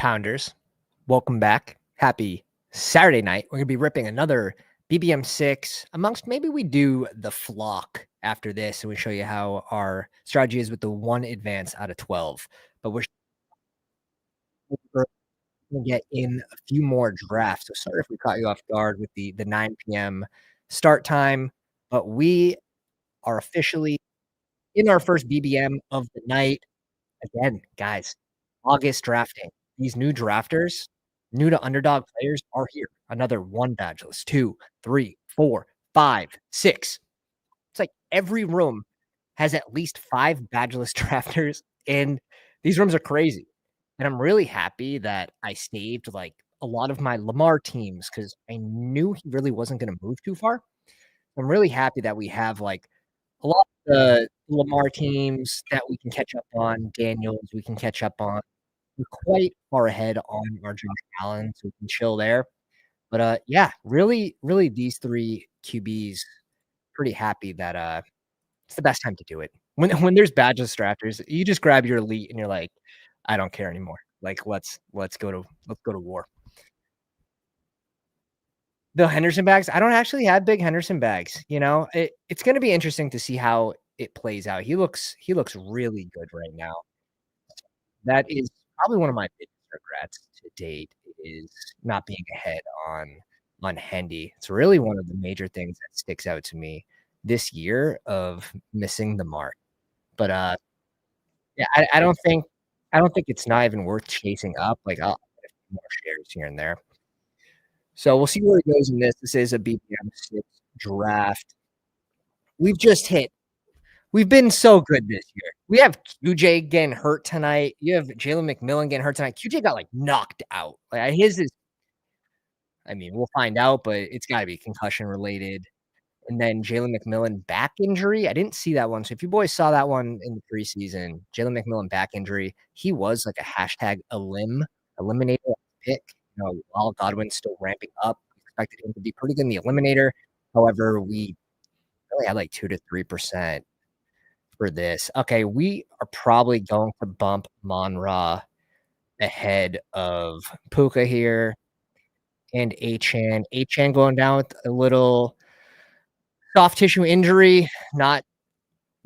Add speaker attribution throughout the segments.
Speaker 1: Pounders, welcome back. Happy Saturday night. We're going to be ripping another BBM6 amongst maybe we do the flock after this and we show you how our strategy is with the one advance out of 12. But we're going to get in a few more drafts. So sorry if we caught you off guard with the 9 p.m. start time, but we are officially in our first BBM of the night. Again, guys, August drafting. These new drafters, new to Underdog players are here. Another one badgeless, 2, 3, 4, 5, 6. It's like every room has at least 5 badgeless drafters, and these rooms are crazy. And I'm really happy that I saved like a lot of my Lamar teams because I knew he really wasn't going to move too far. I'm really happy that we have like a lot of the Lamar teams that we can catch up on, Daniels, we can catch up on. We're quite far ahead on our Josh Allen, so we can chill there. But yeah, really, really these 3 QBs, pretty happy that it's the best time to do it. When there's badges drafters, you just grab your elite and you're like, I don't care anymore. Like let's go to war. The Henderson bags, I don't actually have big Henderson bags. You know, it's going to be interesting to see how it plays out. He looks really good right now. That is probably one of my biggest regrets to date is not being ahead on Hendy. It's really one of the major things that sticks out to me this year of missing the mark. But yeah, I don't think it's not even worth chasing up. Like I'll get a few more shares here and there. So we'll see where it goes in this. This is a BBM6 draft. We've just hit. We've been so good this year. We have QJ getting hurt tonight. You have Jalen McMillan getting hurt tonight. QJ got like knocked out. Like his is, I mean, we'll find out, but it's got to be concussion related. And then Jalen McMillan back injury. I didn't see that one. So if you boys saw that one in the preseason, Jalen McMillan back injury, he was like a hashtag eliminator pick. You know, while Godwin's still ramping up, we expected him to be pretty good in the eliminator. However, we really had like 2 to 3% for this. Okay, we are probably going to bump Monra ahead of Puka here and Achan. Achan going down with a little soft tissue injury, not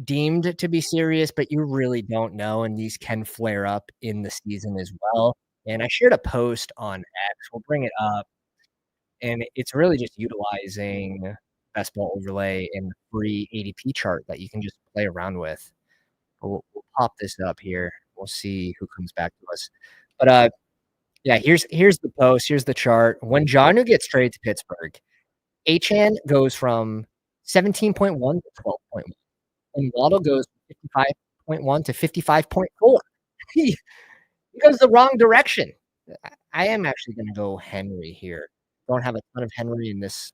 Speaker 1: deemed to be serious, but you really don't know, and these can flare up in the season as well. And I shared a post on X. We'll bring it up, and it's really just utilizing best ball overlay and the free ADP chart that you can just play around with. We'll pop this up here. We'll see who comes back to us. But yeah, here's the post. Here's the chart. When Jonnu gets traded to Pittsburgh, Achan goes from 17.1 to 12.1. And Waddle goes from 55.1 to 55.4. He goes the wrong direction. I am actually going to go Henry here. Don't have a ton of Henry in this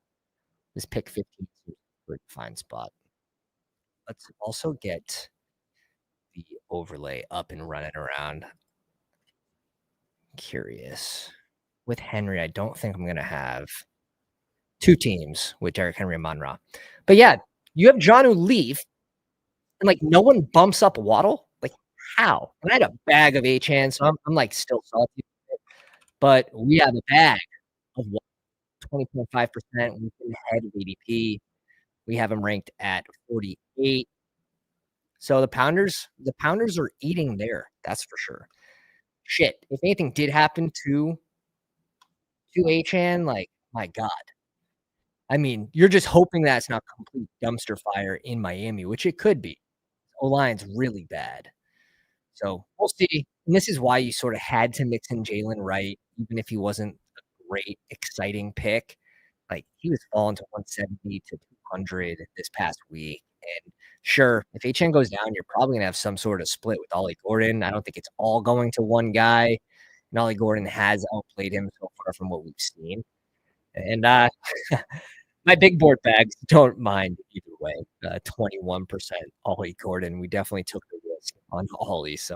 Speaker 1: pick 15 is a pretty fine spot. Let's also get the overlay up and running around. Curious. With Henry, I don't think I'm going to have 2 teams with Derrick Henry and Monra. But yeah, you have Jonnu leave, and like no one bumps up Waddle. Like how? And I had a bag of Achan, so I'm like still salty. But we have a bag of 20.5%. We've been ahead of ADP. We have him ranked at 48. So the Pounders are eating there. That's for sure. Shit, if anything did happen to Achan, like my God. I mean, you're just hoping that it's not complete dumpster fire in Miami, which it could be. O-line's really bad. So we'll see. And this is why you sort of had to mix in Jalen Wright, even if he wasn't a great, exciting pick. Like he was falling to 170 to 200 this past week. And sure, if HN goes down, you're probably gonna have some sort of split with Ollie Gordon. I don't think it's all going to one guy. And Ollie Gordon has outplayed him so far from what we've seen. And my big board bags don't mind either way. 21% Ollie Gordon. We definitely took the risk on Ollie. So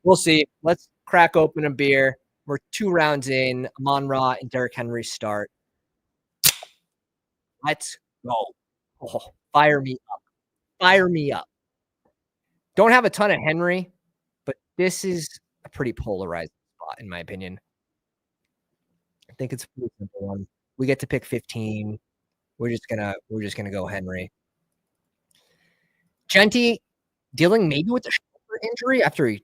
Speaker 1: we'll see. Let's crack open a beer. We're 2 rounds in. Amon-Ra and Derrick Henry start. Let's go. Oh, fire me up. Fire me up. Don't have a ton of Henry, but this is a pretty polarizing lot, in my opinion. I think it's a pretty simple one. We get to pick 15. We're just gonna go Henry. Genty dealing maybe with a shoulder injury after he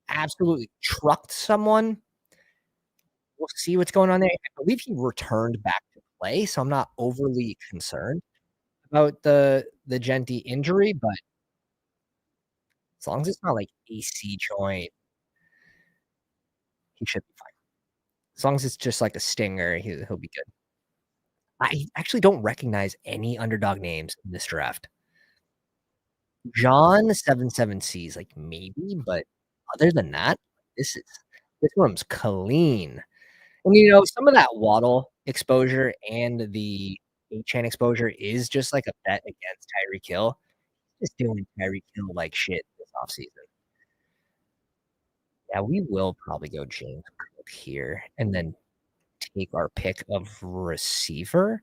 Speaker 1: absolutely trucked someone. We'll see what's going on there. I believe he returned back to play, so I'm not overly concerned about the Genty injury, but as long as it's not like AC joint, he should be fine. As long as it's just like a stinger, he'll be good. I actually don't recognize any underdog names in this draft. John 77C's like maybe, but other than that, this is this room's clean. And some of that Waddle exposure and the Achane exposure is just like a bet against Tyreek Hill. Just doing Tyreek Hill like shit this offseason. Yeah, we will probably go James Cook here and then take our pick of receiver.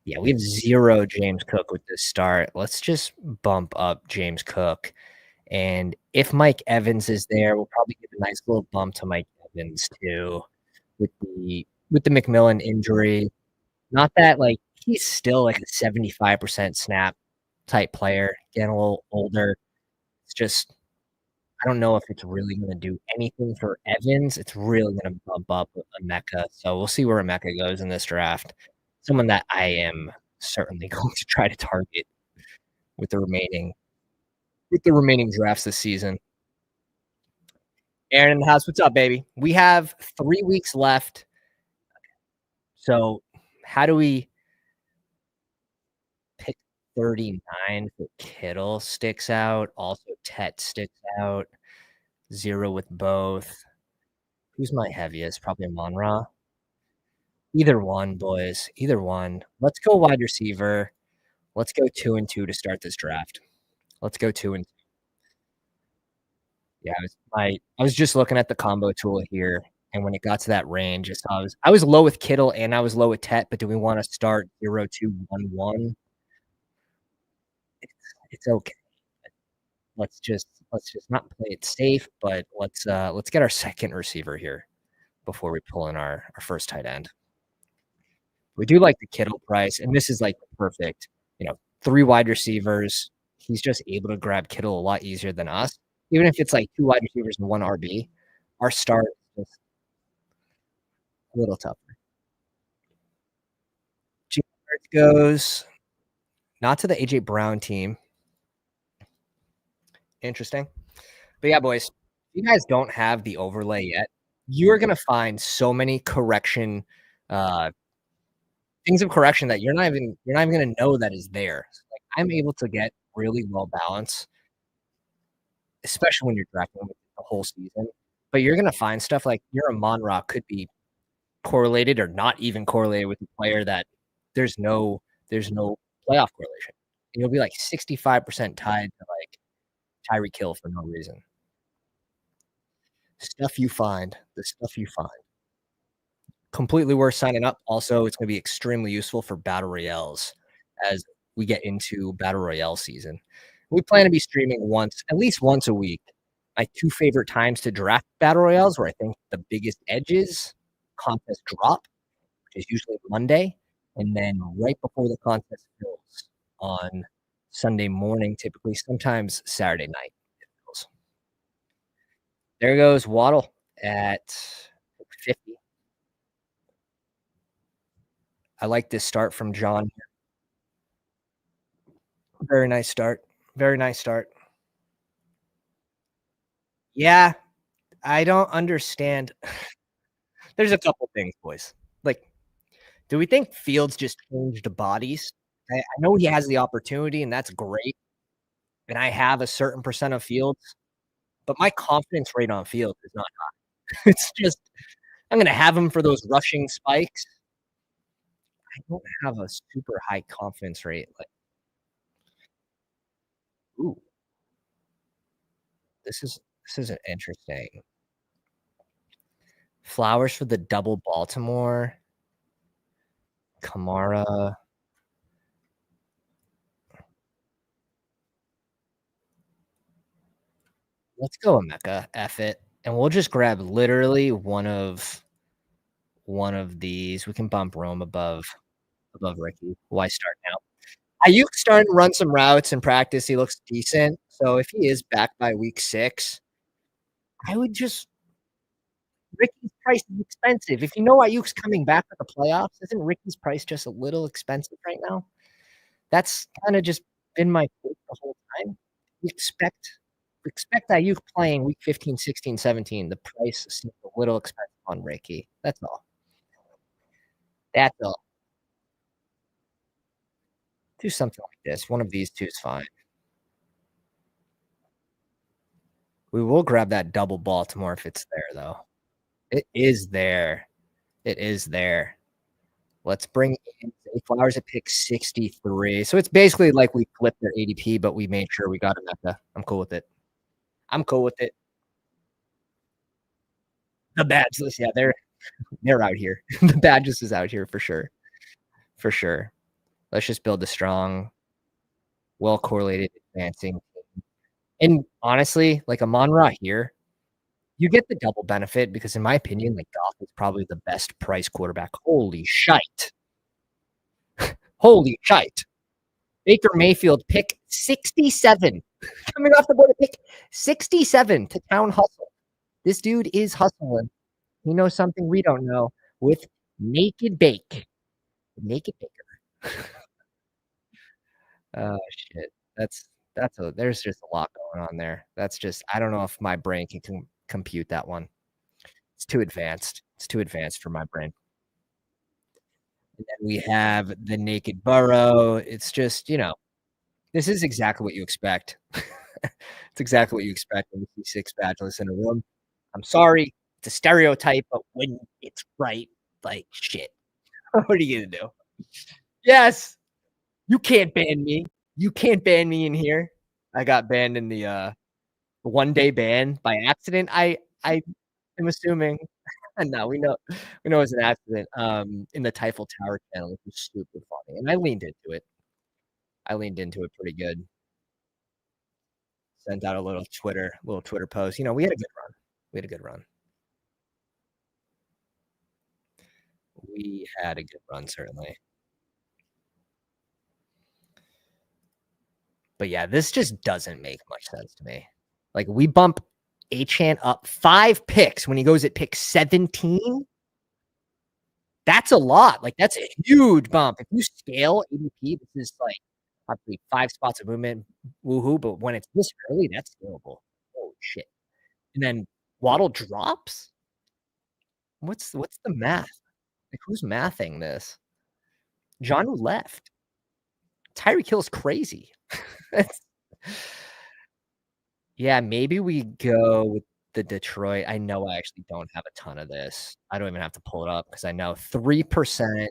Speaker 1: Yeah, we have 0 James Cook with this start. Let's just bump up James Cook, and if Mike Evans is there, we'll probably give a nice little bump to Mike Evans too with the McMillan injury. Not that, like, he's still, like, a 75% snap type player, getting a little older. It's just I don't know if it's really gonna do anything for Evans. It's really gonna bump up Emeka, so we'll see where Emeka goes in this draft. Someone that I am certainly going to try to target with the remaining drafts this season. Aaron in the house, what's up, baby? We have 3 weeks left, so how do we pick 39 for Kittle sticks out, also Tet sticks out, 0 with both. Who's my heaviest? Probably Amon-Ra. Either one, boys. Either one. Let's go wide receiver. Let's go 2 and 2 to start this draft. Let's go 2 and yeah. I was just looking at the combo tool here, and when it got to that range, I was low with Kittle and I was low with Tet. But do we want to start 0-2-1-1? It's okay. Let's just not play it safe, but let's get our second receiver here before we pull in our first tight end. We do like the Kittle price, and this is like perfect. 3 wide receivers. He's just able to grab Kittle a lot easier than us. Even if it's like 2 wide receivers and 1 RB, our start is just a little tougher. Goes not to the AJ Brown team. Interesting. But yeah, boys, if you guys don't have the overlay yet, you're gonna find so many uh things of correction that you're not even gonna know that is there. So, like, I'm able to get really well balanced, especially when you're drafting with the whole season. But you're gonna find stuff like your Amon-Ra could be correlated or not even correlated with the player that there's no playoff correlation. You'll be like 65% tied to like Tyreek Hill for no reason. The stuff you find. Completely worth signing up. Also, it's gonna be extremely useful for battle royales as we get into battle royale season. We plan to be streaming at least once a week. My 2 favorite times to draft battle royales where I think the biggest edges contest drop, which is usually Monday, and then right before the contest fills on Sunday morning, typically, sometimes Saturday night it fills. There goes Waddle at 50. I like this start from John. Very nice start. Very nice start. Yeah, I don't understand. There's a couple things, boys. Like, do we think Fields just changed bodies? I know he has the opportunity, and that's great, and I have a certain percent of Fields, but my confidence rate on Fields is not high. It's just I'm gonna have him for those rushing spikes. I don't have a super high confidence rate, like, ooh, this is an interesting. Flowers for the double Baltimore, Kamara. let's go Emeka, F it, and we'll just grab literally one of these. We can bump Rome above Ricky. Why start now? Ayuk's starting to run some routes in practice. He looks decent. So if he is back by week 6, I would just Ricky's price is expensive. If you know Ayuk's coming back for the playoffs, isn't Ricky's price just a little expensive right now? That's kinda just been my take the whole time. We expect Ayuk playing week 15, 16, 17. The price seems a little expensive on Ricky. That's all. That's all. Do something like this. One of these 2 is fine. We will grab that double Baltimore if it's there, though. It is there. It is there. Let's bring in Zay Flowers at pick 63. So it's basically like we flipped their ADP, but we made sure we got Emeka. I'm cool with it. I'm cool with it. The Badgeless, yeah, they're out here. The Badgeless is out here for sure. For sure. Let's just build a strong, well correlated advancing. And honestly, like Amon-Ra here, you get the double benefit because in my opinion, like Goff is probably the best price quarterback. Holy shite. Holy shite. Baker Mayfield, pick 67. Coming off the board at pick 67 to Town Hustle. This dude is hustling. He knows something we don't know with Naked Bake. Naked Baker. Oh, shit. There's just a lot going on there. That's just, I don't know if my brain can compute that one. It's too advanced. It's too advanced for my brain. And then we have the Naked Burrow. It's just, this is exactly what you expect. It's exactly what you expect when you see 6 Badgeless in a room. I'm sorry. It's a stereotype, but when it's right, like, shit. What are you gonna do? Yes. You can't ban me. You can't ban me in here. I got banned in the one-day ban by accident. I am assuming. No, we know it's an accident. In the Typhel Tower channel, which was super funny, and I leaned into it. I leaned into it pretty good. Sent out a little Twitter post. We had a good run. We had a good run. We had a good run, certainly. But yeah, this just doesn't make much sense to me. Like we bump Achane up 5 picks when he goes at pick 17. That's a lot. Like that's a huge bump. If you scale ADP, this is like probably 5 spots of movement. Woohoo! But when it's this early, that's scalable. Holy shit! And then Waddle drops. What's the math? Like who's mathing this? John left. Tyreek Hill's crazy. Yeah, maybe we go with the Detroit. I know I actually don't have a ton of this. I don't even have to pull it up because I know 3%,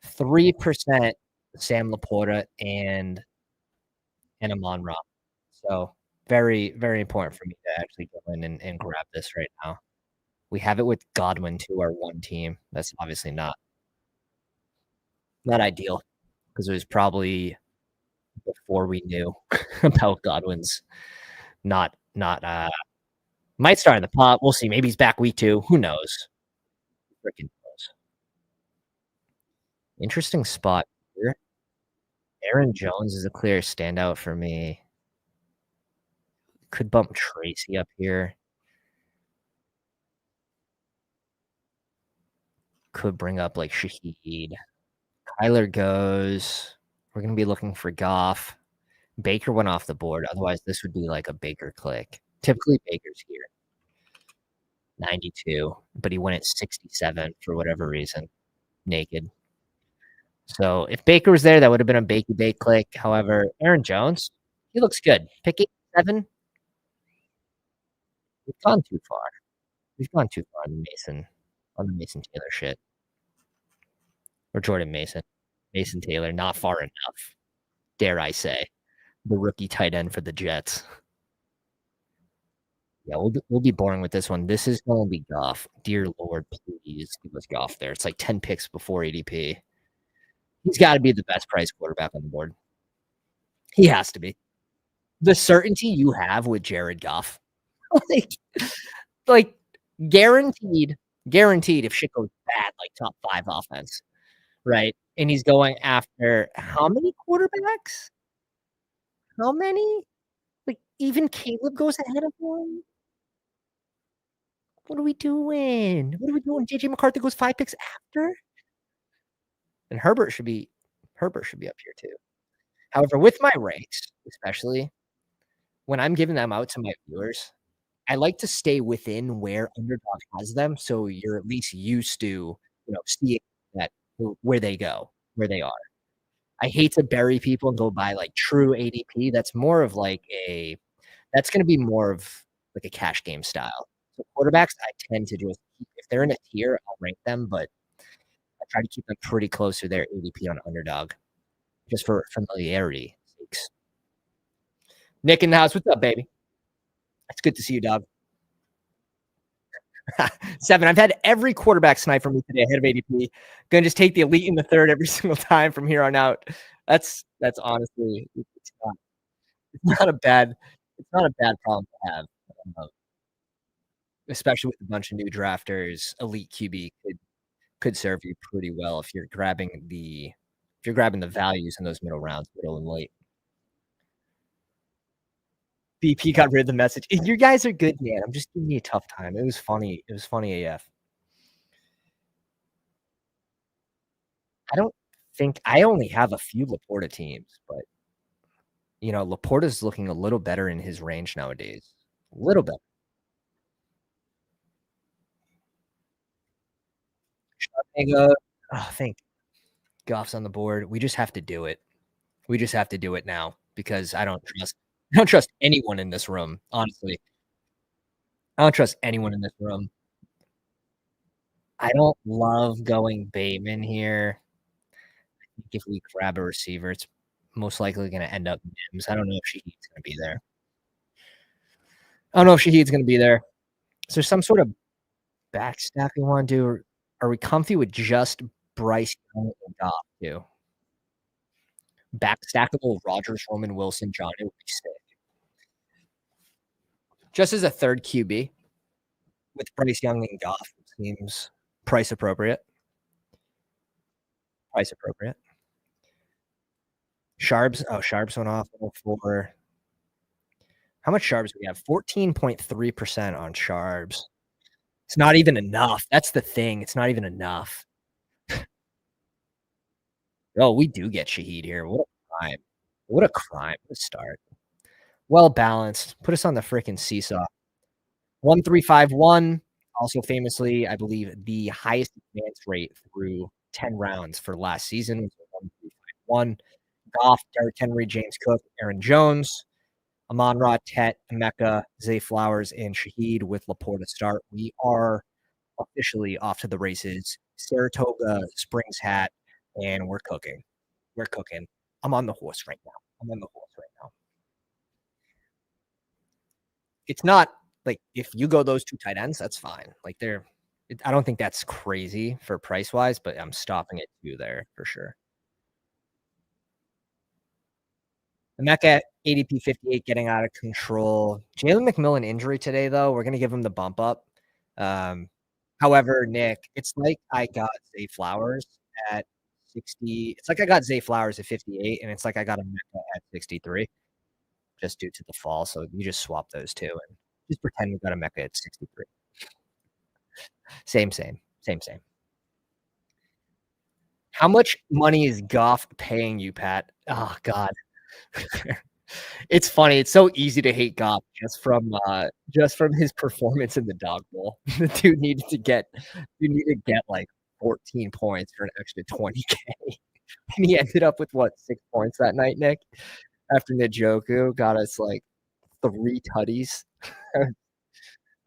Speaker 1: 3% Sam Laporta and Amon-Ra. So very, very important for me to actually go in and grab this right now. We have it with Godwin too, our one team. That's obviously not ideal because it was probably before we knew about Godwin's not might start in the pot. We'll see. Maybe he's back week 2. Who knows? Freaking knows. Interesting spot here. Aaron Jones is a clear standout for me. Could bump Tracy up here. Could bring up like Shaheed. Kyler goes. We're gonna be looking for Goff. Baker went off the board. Otherwise, this would be like a Baker click. Typically, Baker's here. 92, but he went at 67 for whatever reason. Naked. So if Baker was there, that would have been a Bakey Bake click. However, Aaron Jones, he looks good. Pick 87. We've gone too far. We've gone too far on the Mason Taylor shit. Or Jordan Mason. Mason Taylor, not far enough. Dare I say. The rookie tight end for the Jets. Yeah, we'll be boring with this one. This is going to be Goff. Dear Lord, please give us Goff there. It's like 10 picks before ADP. He's got to be the best price quarterback on the board. He has to be. The certainty you have with Jared Goff, like like, guaranteed guaranteed if shit goes bad, like, top 5 offense, right? And he's going after how many quarterbacks? How many? Like, even Caleb goes ahead of him? What are we doing? What are we doing? JJ McCarthy goes 5 picks after? And Herbert should be up here too. However, with my ranks, especially, when I'm giving them out to my viewers, I like to stay within where Underdog has them, so you're at least used to, seeing that where they go, where they are. I hate to bury people and go by, like, true ADP, that's gonna be more of, like, a cash game style. So quarterbacks, I tend to just keep if they're in a tier, I'll rank them, but I try to keep them pretty close to their ADP on Underdog, just for familiarity sakes. Nick in the house, what's up, baby? It's good to see you, dog. 7. I've had every quarterback snipe from me today ahead of ADP. Gonna just take the elite in the third every single time from here on out. That's honestly it's not a bad it's not a bad problem to have, um, especially with a bunch of new drafters. Elite QB could serve you pretty well if you're grabbing the values in those middle rounds, middle and late. BP got rid of the message. You guys are good, man. I'm just giving you a tough time. It was funny. It was funny AF. I don't think I only have a few Laporta teams, but Laporta's looking a little better in his range nowadays. A little bit. Sharpega, thank Goff's on the board. We just have to do it. We just have to do it now because I don't trust anyone in this room, honestly. I don't trust anyone in this room. I don't love going Bateman here. I think if we grab a receiver, it's most likely going to end up Mims. I don't know if Shaheed's going to be there. I don't know if Shaheed's going to be there. Is there some sort of backstack we want to do? Or are we comfy with just Bryce Young and Goff too? Backstackable Rodgers, Roman, Wilson, John. It would be sick. Just as a third QB with Bryce Young and Goff seems price appropriate. Price appropriate. Sharps went off for how much Sharps do we have? 14.3% on Sharps. It's not even enough. That's the thing. It's not even enough. Oh, we do get Shaheed here. What a crime. What a crime. What a start. Well balanced. Put us on the freaking seesaw. 1351. Also famously, I believe the highest advance rate through 10 rounds for last season was 1351. Goff, Derrick Henry, James Cook, Aaron Jones, Amon-Ra, Tet, Emeka, Zay Flowers, and Shaheed with Laporta start. We are officially off to the races. Saratoga Springs hat, and we're cooking. We're cooking. I'm on the horse right now. It's not like if you go those two tight ends, that's fine. Like I don't think that's crazy for price wise, but I'm stopping at 2 there for sure. Emeka ADP 58 getting out of control. Jalen McMillan injury today, though. We're gonna give him the bump up. However, Nick, it's like I got Zay Flowers at 60. It's like I got Zay Flowers at 58, and it's like I got Emeka at 63, just due to the fall. So you just swap those two and just pretend we got Emeka at 63. Same. How much money is Goff paying you, Pat? Oh God. It's funny. It's so easy to hate Goff just from his performance in the dog bowl. The dude needed to get like 14 points for an extra 20K. And he ended up with what, 6 points that night, Nick? After Njoku got us like 3 tutties.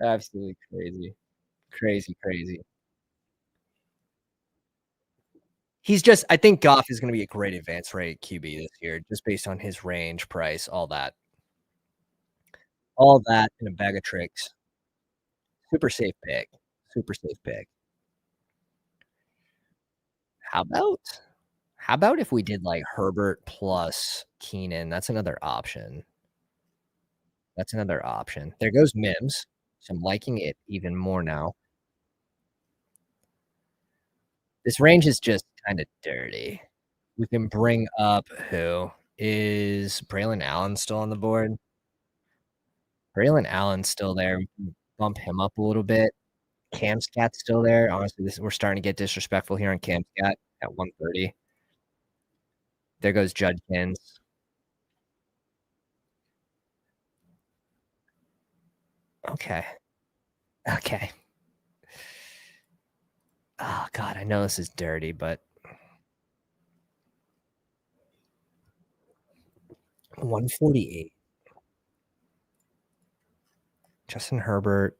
Speaker 1: Absolutely crazy. Crazy. I think Goff is going to be a great advance rate QB this year, just based on his range, price, all that. All that in a bag of tricks. Super safe pick. How about if we did like Herbert plus Keenan? That's another option. That's another option. There goes Mims, so I'm liking it even more now. This range is just kinda dirty. We can bring up who? Is Braylon Allen still on the board? Braylon Allen's still there. We can bump him up a little bit. Cam Scat's still there. Honestly, this we're starting to get disrespectful here on Cam Scat at 130. There goes Judkins. Okay. Okay. Oh god, I know this is dirty, but 148. Justin Herbert.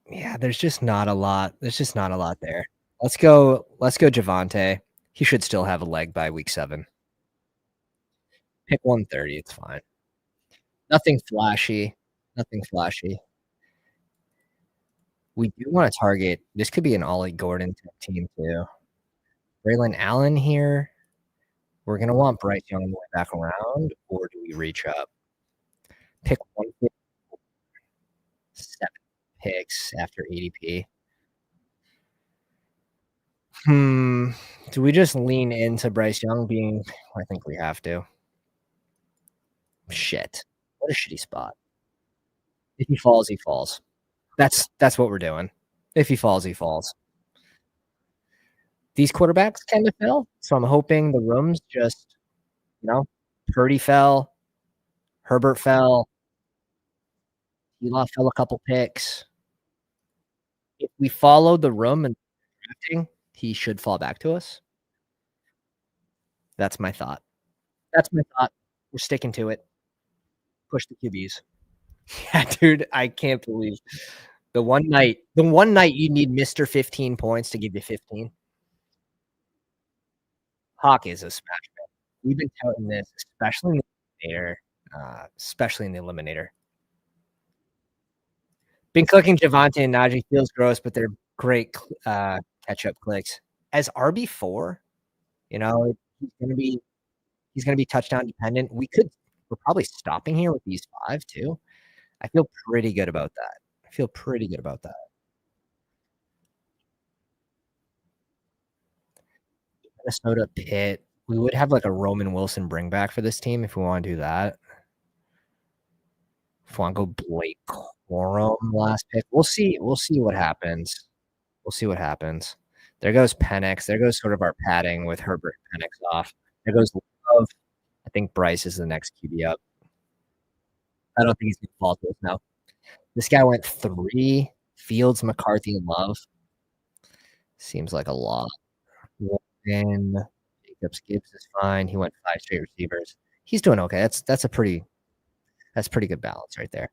Speaker 1: Yeah, there's just not a lot. There's just not a lot there. Let's go Javonte. He should still have a leg by week 7. Pick 130, it's fine. Nothing flashy. Nothing flashy. We do wanna target this could be an Ollie Gordon type team too. Braylon Allen here. We're gonna want Bryce Young on the way back around, or do we reach up? Pick 157 picks after ADP. Do we just lean into Bryce Young being I think we have to. Shit. What a shitty spot. If he falls, he falls. That's what we're doing. If he falls, he falls. These quarterbacks tend to fail, so I'm hoping the rooms just, you know, Purdy fell, Herbert fell, Eli fell a couple picks. If we follow the room and drafting, he should fall back to us. That's my thought. That's my thought. We're sticking to it. Push the QBs. Yeah, dude, I can't believe the one night you need Mr. 15 points to give you 15. Hawk is a smash hit. We've been touting this, especially in the eliminator. Been clicking Javonte and Najee feels gross, but they're great catch-up clicks. As RB4, you know, he's gonna be touchdown dependent. We're probably stopping here with these 5 too. I feel pretty good about that. I feel pretty good about that. Minnesota Pitt. We would have like a Roman Wilson bring back for this team if we want to do that. If we want to go Blake Corum last pick, we'll see. We'll see what happens. We'll see what happens. There goes Penix. There goes sort of our padding with Herbert and Penix off. There goes Love. I think Bryce is the next QB up. I don't think he's going to fall to us now. This guy went 3. Fields, McCarthy, and Love. Seems like a lot. And Jacobs Gibbs is fine. He went 5 straight receivers. He's doing okay. That's pretty good balance right there.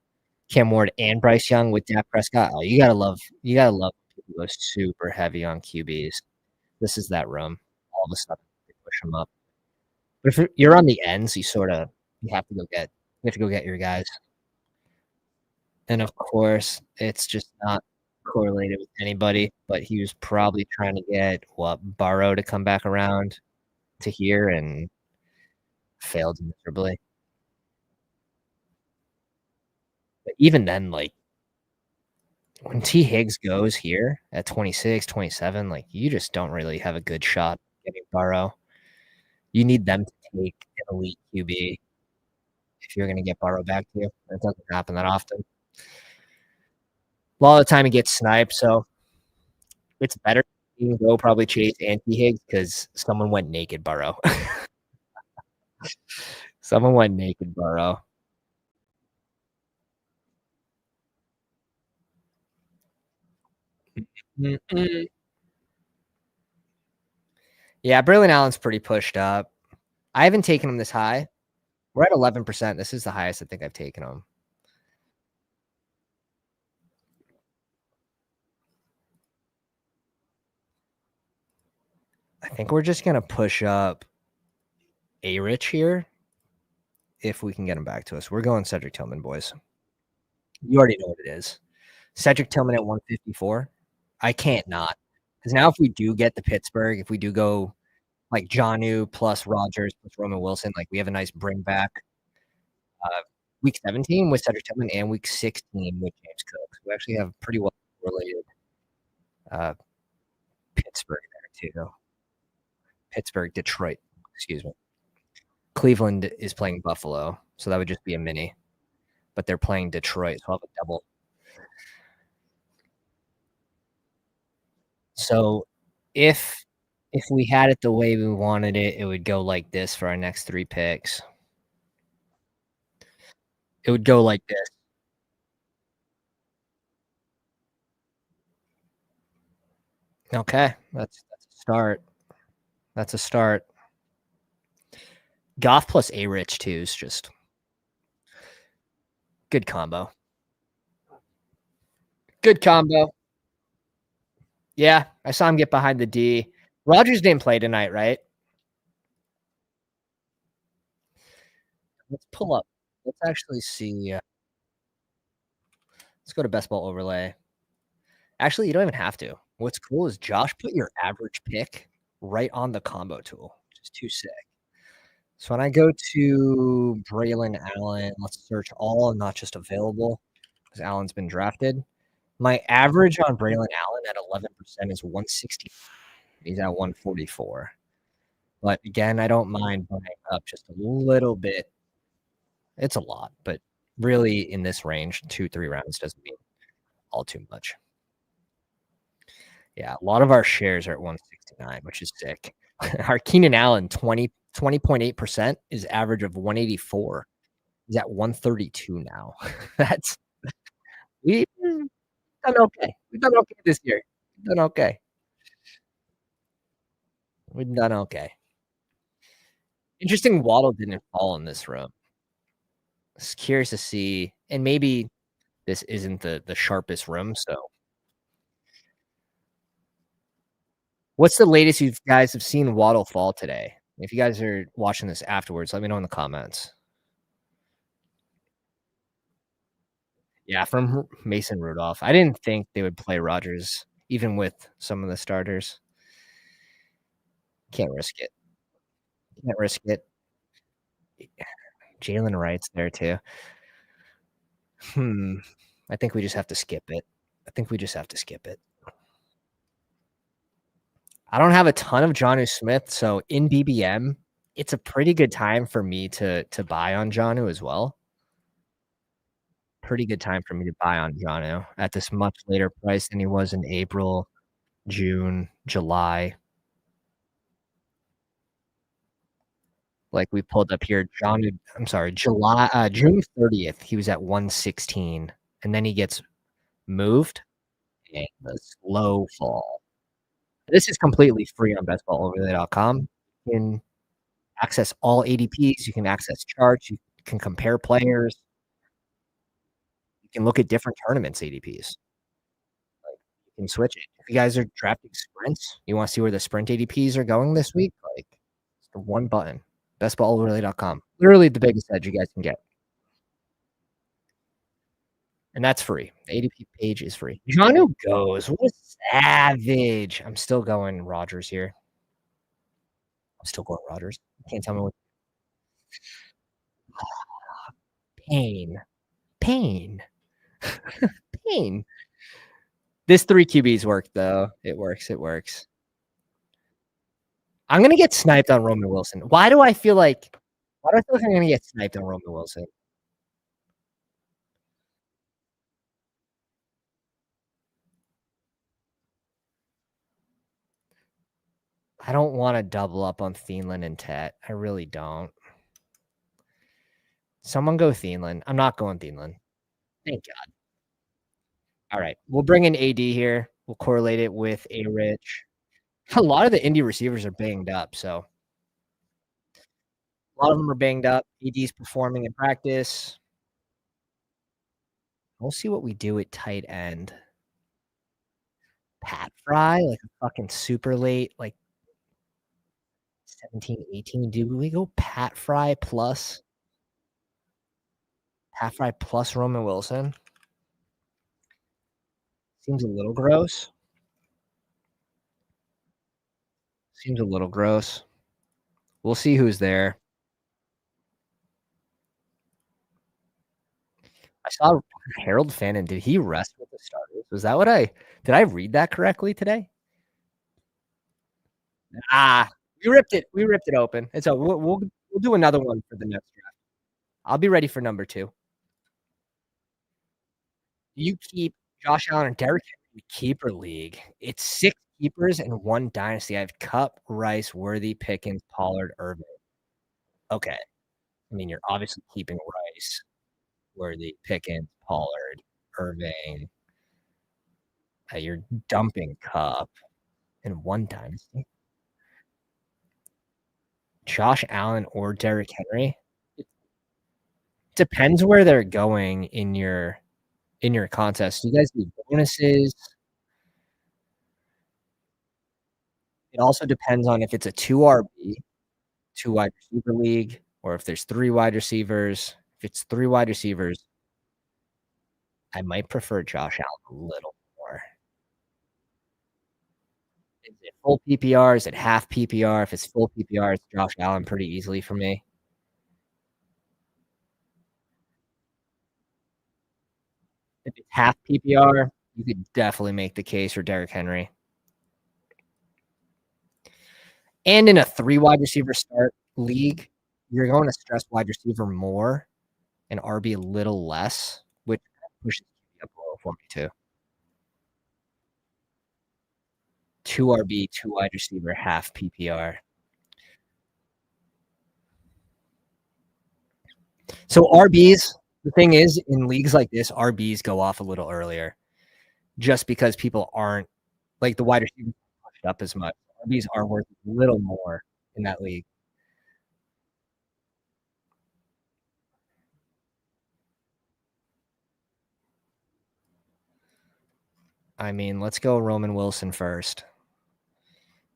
Speaker 1: Cam Ward and Bryce Young with Dak Prescott. Oh, you gotta love people go super heavy on QBs. This is that room. All of a sudden they push them up. But if you're on the ends, you have to go get your guys. And of course, it's just not correlated with anybody, but he was probably trying to get Burrow to come back around to here and failed miserably. But even then, like when T. Higgs goes here at 26, 27, like you just don't really have a good shot getting Burrow. You need them to take an elite QB if you're going to get Burrow back to you. That doesn't happen that often. A lot of the time he gets sniped, so it's better to go probably chase T. Higgs because someone went naked Burrow. Someone went naked Burrow. Mm-mm. Yeah, Braylon Allen's pretty pushed up. I haven't taken him this high. We're at 11%. This is the highest I think I've taken him. I think we're just going to push up A-Rich here if we can get him back to us. We're going Cedric Tillman, boys. You already know what it is. Cedric Tillman at 154. I can't not. Because now if we do get the Pittsburgh, if we do go like Jonnu plus Rodgers plus Roman Wilson, like, we have a nice bring back, uh, week 17 with Cedric Tillman and week 16 with James Cook. So we actually have pretty well correlated, uh, Pittsburgh there too. Pittsburgh, Detroit, excuse me. Cleveland is playing Buffalo, so that would just be a mini, but they're playing Detroit, so I'll have a double. So if if we had it the way we wanted it, it would go like this for our next 3 picks. It would go like this. Okay, that's a start. That's a start. Goff plus A-Rich too is just good combo. Good combo. Yeah, I saw him get behind the D. Rodgers didn't play tonight, right? Let's pull up. Let's actually see, let's go to best ball overlay. Actually, you don't even have to. What's cool is Josh put your average pick right on the combo tool, which is too sick. So when I go to Braylon Allen, let's search all and not just available because Allen's been drafted. My average on Braylon Allen at 11% is 160. He's at 144. But again, I don't mind buying up just a little bit. It's a lot, but really in this range, 2-3 rounds doesn't mean all too much. Yeah, a lot of our shares are at 169, which is sick. Our Keenan Allen, 20.8% is average of 184. He's at 132 now. That's we've done okay. We've done okay this year. We've done okay. We've done okay. Interesting Waddle didn't fall in this room. Just curious to see, and maybe this isn't the sharpest room, so what's the latest you guys have seen Waddle fall today? If you guys are watching this afterwards, let me know in the comments. Yeah, from Mason Rudolph. I didn't think they would play Rodgers, even with some of the starters. Can't risk it. Can't risk it. Jalen Wright's there too. I think we just have to skip it. I think we just have to skip it. I don't have a ton of Jonnu Smith, so in BBM, it's a pretty good time for me to buy on Jonnu as well. Pretty good time for me to buy on Jonnu at this much later price than he was in April, June, July. Like we pulled up here, June 30th, he was at 116, and then he gets moved and the slow fall. This is completely free on bestballoverlay.com. You can access all ADPs, you can access charts, you can compare players, you can look at different tournaments ADPs. Like, you can switch it. If you guys are drafting sprints, you wanna see where the sprint ADPs are going this week, like, it's the one button, bestballoverlay.com. Literally the biggest edge you guys can get. And that's free. The ADP page is free. Jonnu goes. What a savage. I'm still going Rodgers here. I'm still going Rodgers. Can't tell me what pain. Pain. Pain. This 3 QBs work though. It works. It works. I'm gonna get sniped on Roman Wilson. Why do I feel like I'm gonna get sniped on Roman Wilson? I don't want to double up on Thielen and Tet. I really don't. Someone go Thielen. I'm not going Thielen. Thank God. All right. We'll bring in AD here. We'll correlate it with A-Rich. A lot of the indie receivers are banged up, so a lot of them are banged up. AD's performing in practice. We'll see what we do at tight end. Pat Fry, like a fucking super late, like 17, 18. Do we go Pat Fry plus Roman Wilson? Seems a little gross. Seems a little gross. We'll see who's there. I saw Harold Fannin. Did he rest with the starters? Was that what I did I read that correctly today? Ah, we ripped it. We ripped it open. And so we'll do another one for the next draft. I'll be ready for number 2. You keep Josh Allen and Derrick Henry keeper league. It's 6 keepers and 1 dynasty. I have Cup, Rice, Worthy, Pickens, Pollard, Irving. Okay. I mean, you're obviously keeping Rice, Worthy, Pickens, Pollard, Irving. You're dumping Cup in 1 dynasty. Josh Allen or Derrick Henry. It depends where they're going in your contest. Do you guys do bonuses? It also depends on if it's a 2 RB, 2 wide receiver league, or if there's 3 wide receivers. If it's 3 wide receivers, I might prefer Josh Allen a little more. Is it full PPR? Is it half PPR? If it's full PPR, it's Josh Allen pretty easily for me. If it's half PPR, you could definitely make the case for Derrick Henry. And in a 3 wide receiver start league, you're going to stress wide receiver more and RB a little less, which pushes me up a little for me too. 2 RB, 2 wide receiver, half PPR. So RBs, the thing is, in leagues like this, RBs go off a little earlier just because people aren't like the wide receivers aren't pushed up as much. RBs are worth a little more in that league. I mean, let's go Roman Wilson first.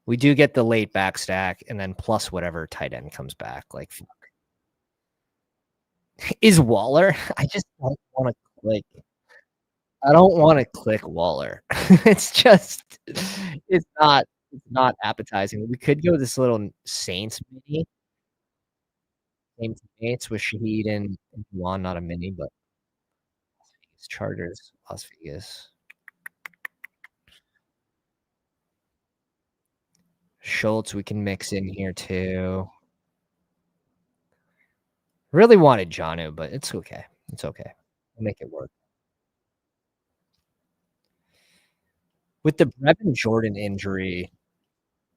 Speaker 1: We do get the late back stack and then plus whatever tight end comes back. Like, is Waller? I just don't want to click. I don't want to click Waller. It's just, it's not appetizing. We could go this little Saints mini, same teammates with Shaheed and Juwan, not a mini, but Las Vegas Chargers, Las Vegas. Schultz, we can mix in here too. Really wanted Jonnu, but it's okay. It's okay. We'll make it work. With the Brevin Jordan injury,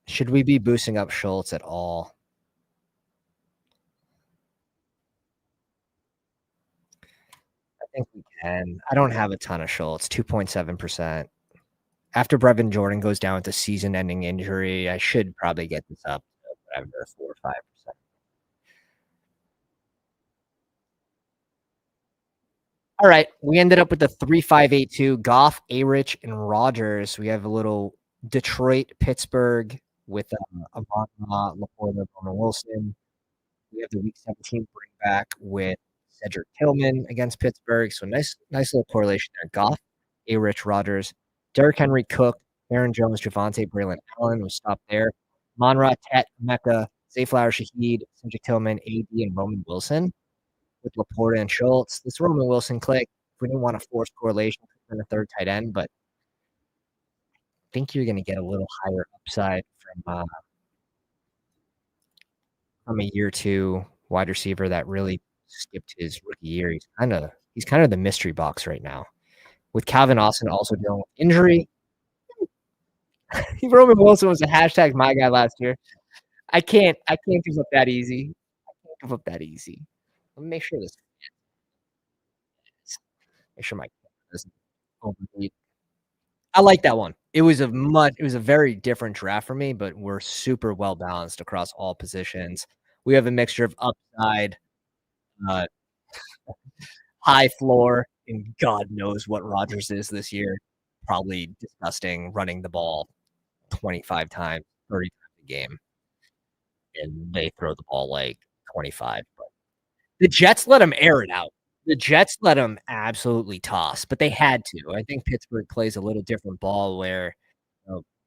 Speaker 1: should we be boosting up Schultz at all? I think we can. I don't have a ton of Schultz, 2.7%. After Brevin Jordan goes down with the season-ending injury, I should probably get this up to whatever, 4 or 5%. All right, we ended up with the 3-5-8-2, Goff, A-Rich, and Rodgers. We have a little Detroit, Pittsburgh with Amon Laporta, Roman Wilson. We have the Week 17 bring back with Cedric Tillman against Pittsburgh. So nice little correlation there. Goff, A-Rich, Rodgers, Derrick Henry, Cook, Aaron Jones, Javonte, Braylon Allen was stopped there. Monra, Tet, Mecca, Zay Flowers, Shaheed, Cedric Tillman, AD, and Roman Wilson with Laporta and Schultz. This Roman Wilson click, if we didn't want to force correlation in the third tight end, but I think you're going to get a little higher upside from a year 2 wide receiver that really skipped his rookie year. He's kind of the mystery box right now. With Calvin Austin also dealing with injury. Roman Wilson was a hashtag my guy last year. I can't give up that easy. I can't give up that easy. Let me make sure my doesn't overheat. I like that one. It was a very different draft for me, but we're super well balanced across all positions. We have a mixture of upside, uh, high floor, and God knows what Rodgers is this year. Probably disgusting, running the ball 25 times, 30 times a game, and they throw the ball like 25. But the Jets let him air it out. The Jets let him absolutely toss, but they had to. I think Pittsburgh plays a little different ball where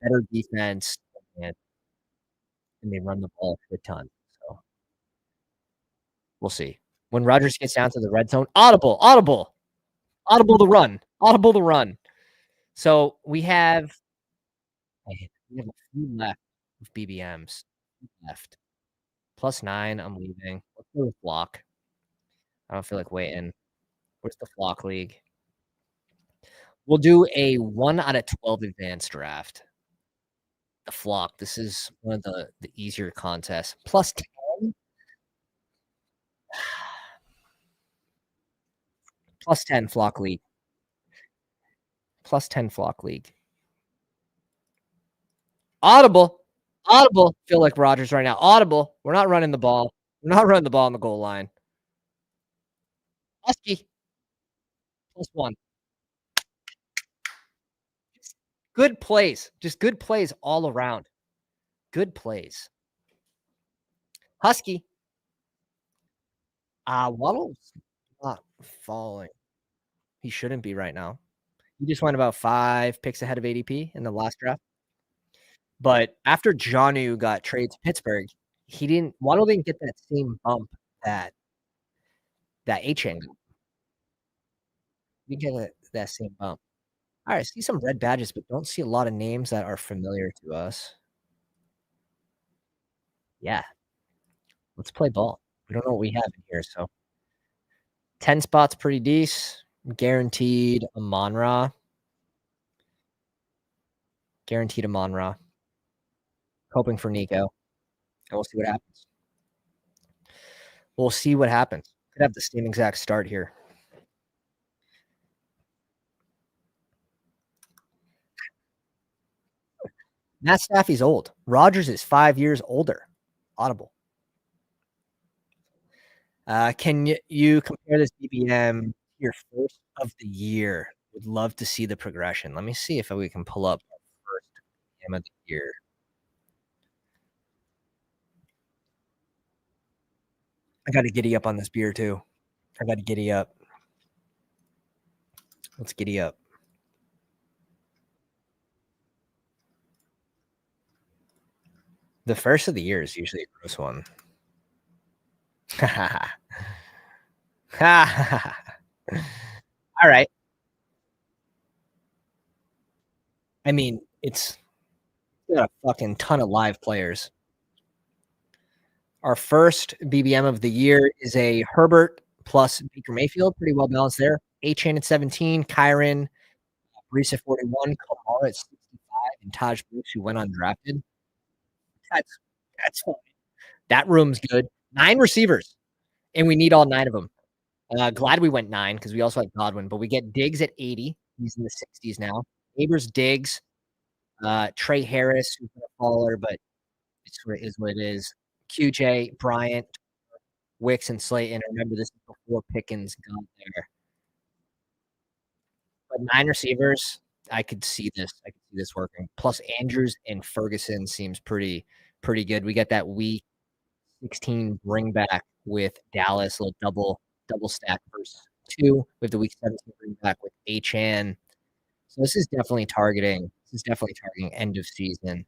Speaker 1: better defense and, and they run the ball a ton. We'll see. When Rodgers gets down to the red zone, audible, audible, audible the run, audible the run. So we have a few left of BBMs left. +9, I'm leaving. Let's go with Flock. I don't feel like waiting. Where's the Flock League? We'll do a 1 out of 12 advanced draft. The Flock. This is one of the easier contests. +10. +10 Flock League. +10 Flock League. Audible. Audible. Feel like Rodgers right now. Audible. We're not running the ball. We're not running the ball on the goal line. Husky. +1. Good plays. Just good plays all around. Good plays. Husky. Waddle's not falling. He shouldn't be right now. He just went about 5 picks ahead of ADP in the last draft. But after Jonnu got traded to Pittsburgh, Waddle didn't get that same bump that Achane got. He didn't get that same bump. All right, I see some red badges, but don't see a lot of names that are familiar to us. Yeah. Let's play ball. We don't know what we have in here, so 10 spots pretty decent. Guaranteed Amon-Ra. Guaranteed Amon-Ra. Hoping for Nico. And we'll see what happens. We'll see what happens. Could have the same exact start here. Matt Staffy's old. Rodgers is 5 years older. Audible. Can you compare this BBM to your first of the year? Would love to see the progression. Let me see if we can pull up our first BBM of the year. I got to giddy up on this beer too. I got to giddy up. Let's giddy up. The first of the year is usually a gross one. All right. I mean, it's got a fucking ton of live players. Our first BBM of the year is a Herbert plus Baker Mayfield. Pretty well balanced there. Achane at 17, Kyron, Brees at 41, Kamara at 65, and Taj Brooks, who went undrafted. That's fine. That room's good. 9 receivers, and we need all 9 of them. Glad we went 9 because we also had Godwin, but we get Diggs at 80. He's in the 60s now. Neighbors, Diggs, Trey Harris, who's a faller, but it is what it is. QJ, Bryant, Wicks, and Slayton. Remember, this is before Pickens got there. But 9 receivers, I could see this. I could see this working. Plus Andrews and Ferguson seems pretty good. We got that week 16 bring back with Dallas, a little double stack versus 2. We have the week 17 bring back with Achane. So this is definitely targeting end of season.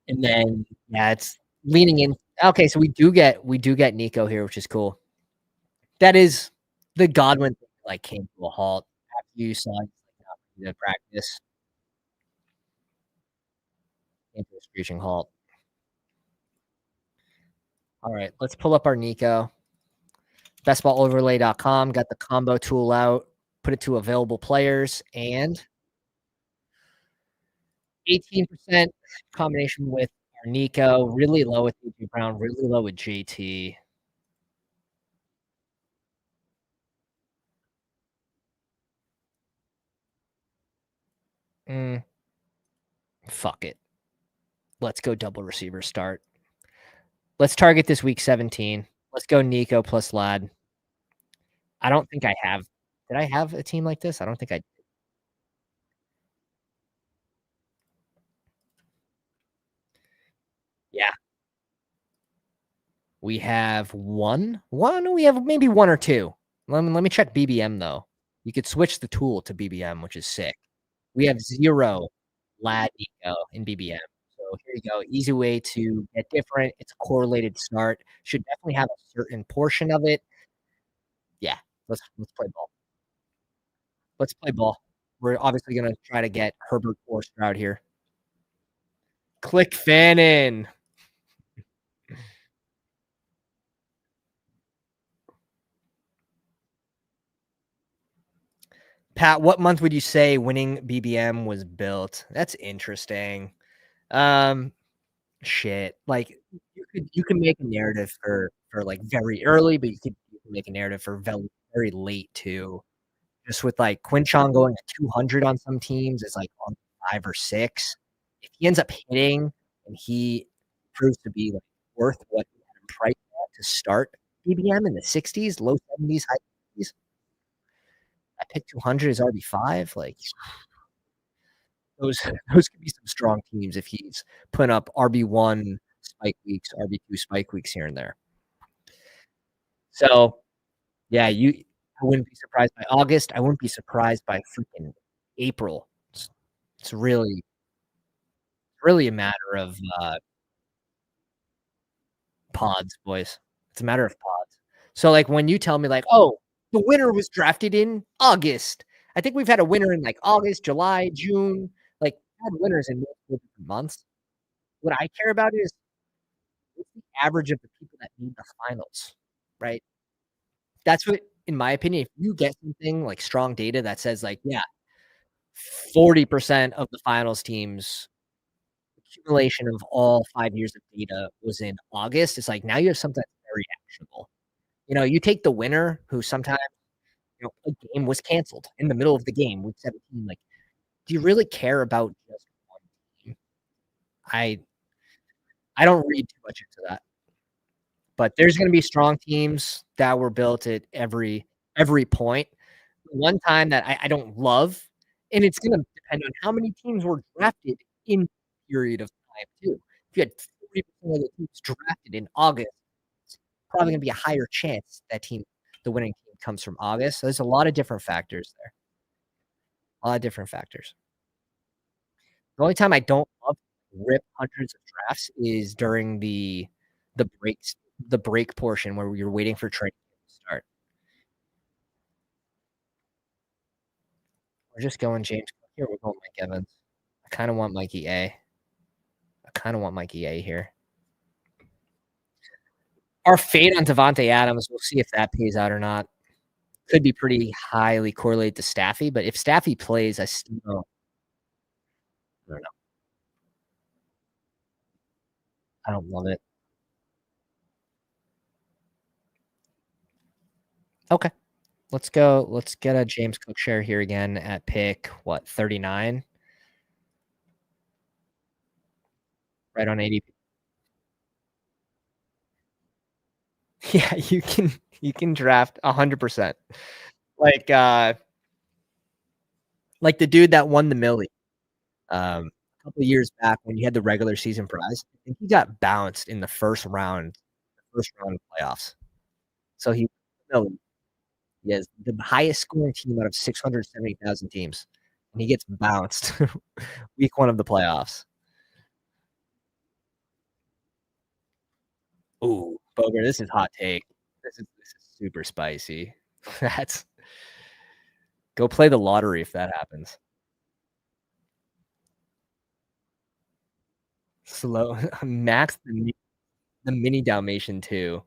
Speaker 1: And then it's leaning in. Okay, so we do get Nico here, which is cool. That is the Godwin thing, like came to a halt after you saw the practice. Came to a screeching halt. All right, let's pull up our Nico. Bestballoverlay.com, got the combo tool out, put it to available players, and 18% combination with our Nico, really low with AJ Brown, really low with JT. Fuck it. Let's go double receiver start. Let's target this week 17. Let's go Nico plus Lad. I don't think I have. Did I have a team like this? I don't think I did. Yeah. We have one. We have maybe 1 or 2. Let me check BBM though. You could switch the tool to BBM, which is sick. We have 0 Lad Nico in BBM. So Here you go. Easy way to get different. It's a correlated start. Should definitely have a certain portion of it. Yeah, let's play ball. Let's play ball. We're obviously gonna try to get Herbert or Stroud here. Click Fannin. Pat, what month would you say winning BBM was built? That's interesting. Um, shit. Like you can make a narrative for like very early, but you can make a narrative for very late too. Just with like Quinchon going to 200 on some teams, it's like on 5 or 6. If he ends up hitting and he proves to be like worth what he had him priced at to start BBM in the 60s, low 70s, high 60s, I picked 200 as RB5. Like those those could be some strong teams if he's putting up RB1 spike weeks, RB2 spike weeks here and there. So yeah, I wouldn't be surprised by August. I wouldn't be surprised by freaking April. It's really a matter of pods, boys. It's a matter of pods. So like when you tell me like, oh, the winner was drafted in August. I think we've had a winner in like August, July, June. Like had winners in multiple different months. What I care about is what's the average of the people that made the finals, right? That's what, in my opinion, if you get something like strong data that says like, yeah, 40% of the finals teams accumulation of all 5 years of data was in August, it's like now you have something that's very actionable. You take the winner who sometimes, a game was canceled in the middle of the game, week 17, like, do you really care about just one team? I I don't read too much into that, but there's gonna be strong teams that were built at every point. One time that I don't love, and it's gonna depend on how many teams were drafted in period of time too. If you had 40% of the teams drafted in August, it's probably gonna be a higher chance that the winning team comes from August. So there's a lot of different factors there. A lot of different factors. The only time I don't love rip hundreds of drafts is during the breaks the break portion where you're waiting for training to start. We're just going James Cook here. We're going Mike Evans. I kinda want Mikey A. I kinda want Mikey A here. Our fade on Devontae Adams, we'll see if that pays out or not. Could be pretty highly correlated to Staffy, but if Staffy plays, I still don't know. I don't love it. Okay. Let's go. Let's get a James Cook share here again at pick, what, 39? Right on ADP. Yeah, you can draft 100%. Like, like the dude that won the Millie, a couple of years back when you had the regular season prize, I think he got bounced in the first round of playoffs. So he no, he has the highest scoring team out of 670,000 teams, and he gets bounced week 1 of the playoffs. Ooh, Boger, this is hot take. This is super spicy. That's Go play the lottery if that happens. Slow Max the mini Dalmatian too.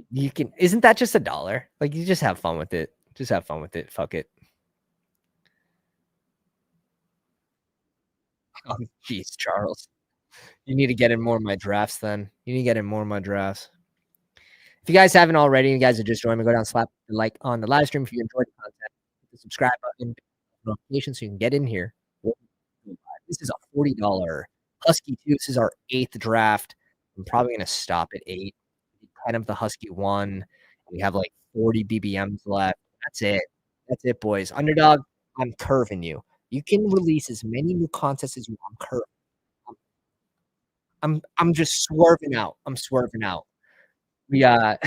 Speaker 1: You can Isn't that just $1? Like, you just have fun with it. Just have fun with it. Fuck it. Oh, jeez, Charles. You need to get in more of my drafts then. You need to get in more of my drafts. If you guys haven't already, you guys are just joining me, go down, slap the like on the live stream if you enjoyed the content. Hit the subscribe button, notification so you can get in here. This is a $40 Husky 2. This is our 8th draft. I'm probably gonna stop at 8. 10 of the Husky 1. We have like 40 BBMs left. That's it. That's it, boys. Underdog, I'm curving you. You can release as many new contests as you want. I'm curving. I'm just swerving out. I'm swerving out. We we have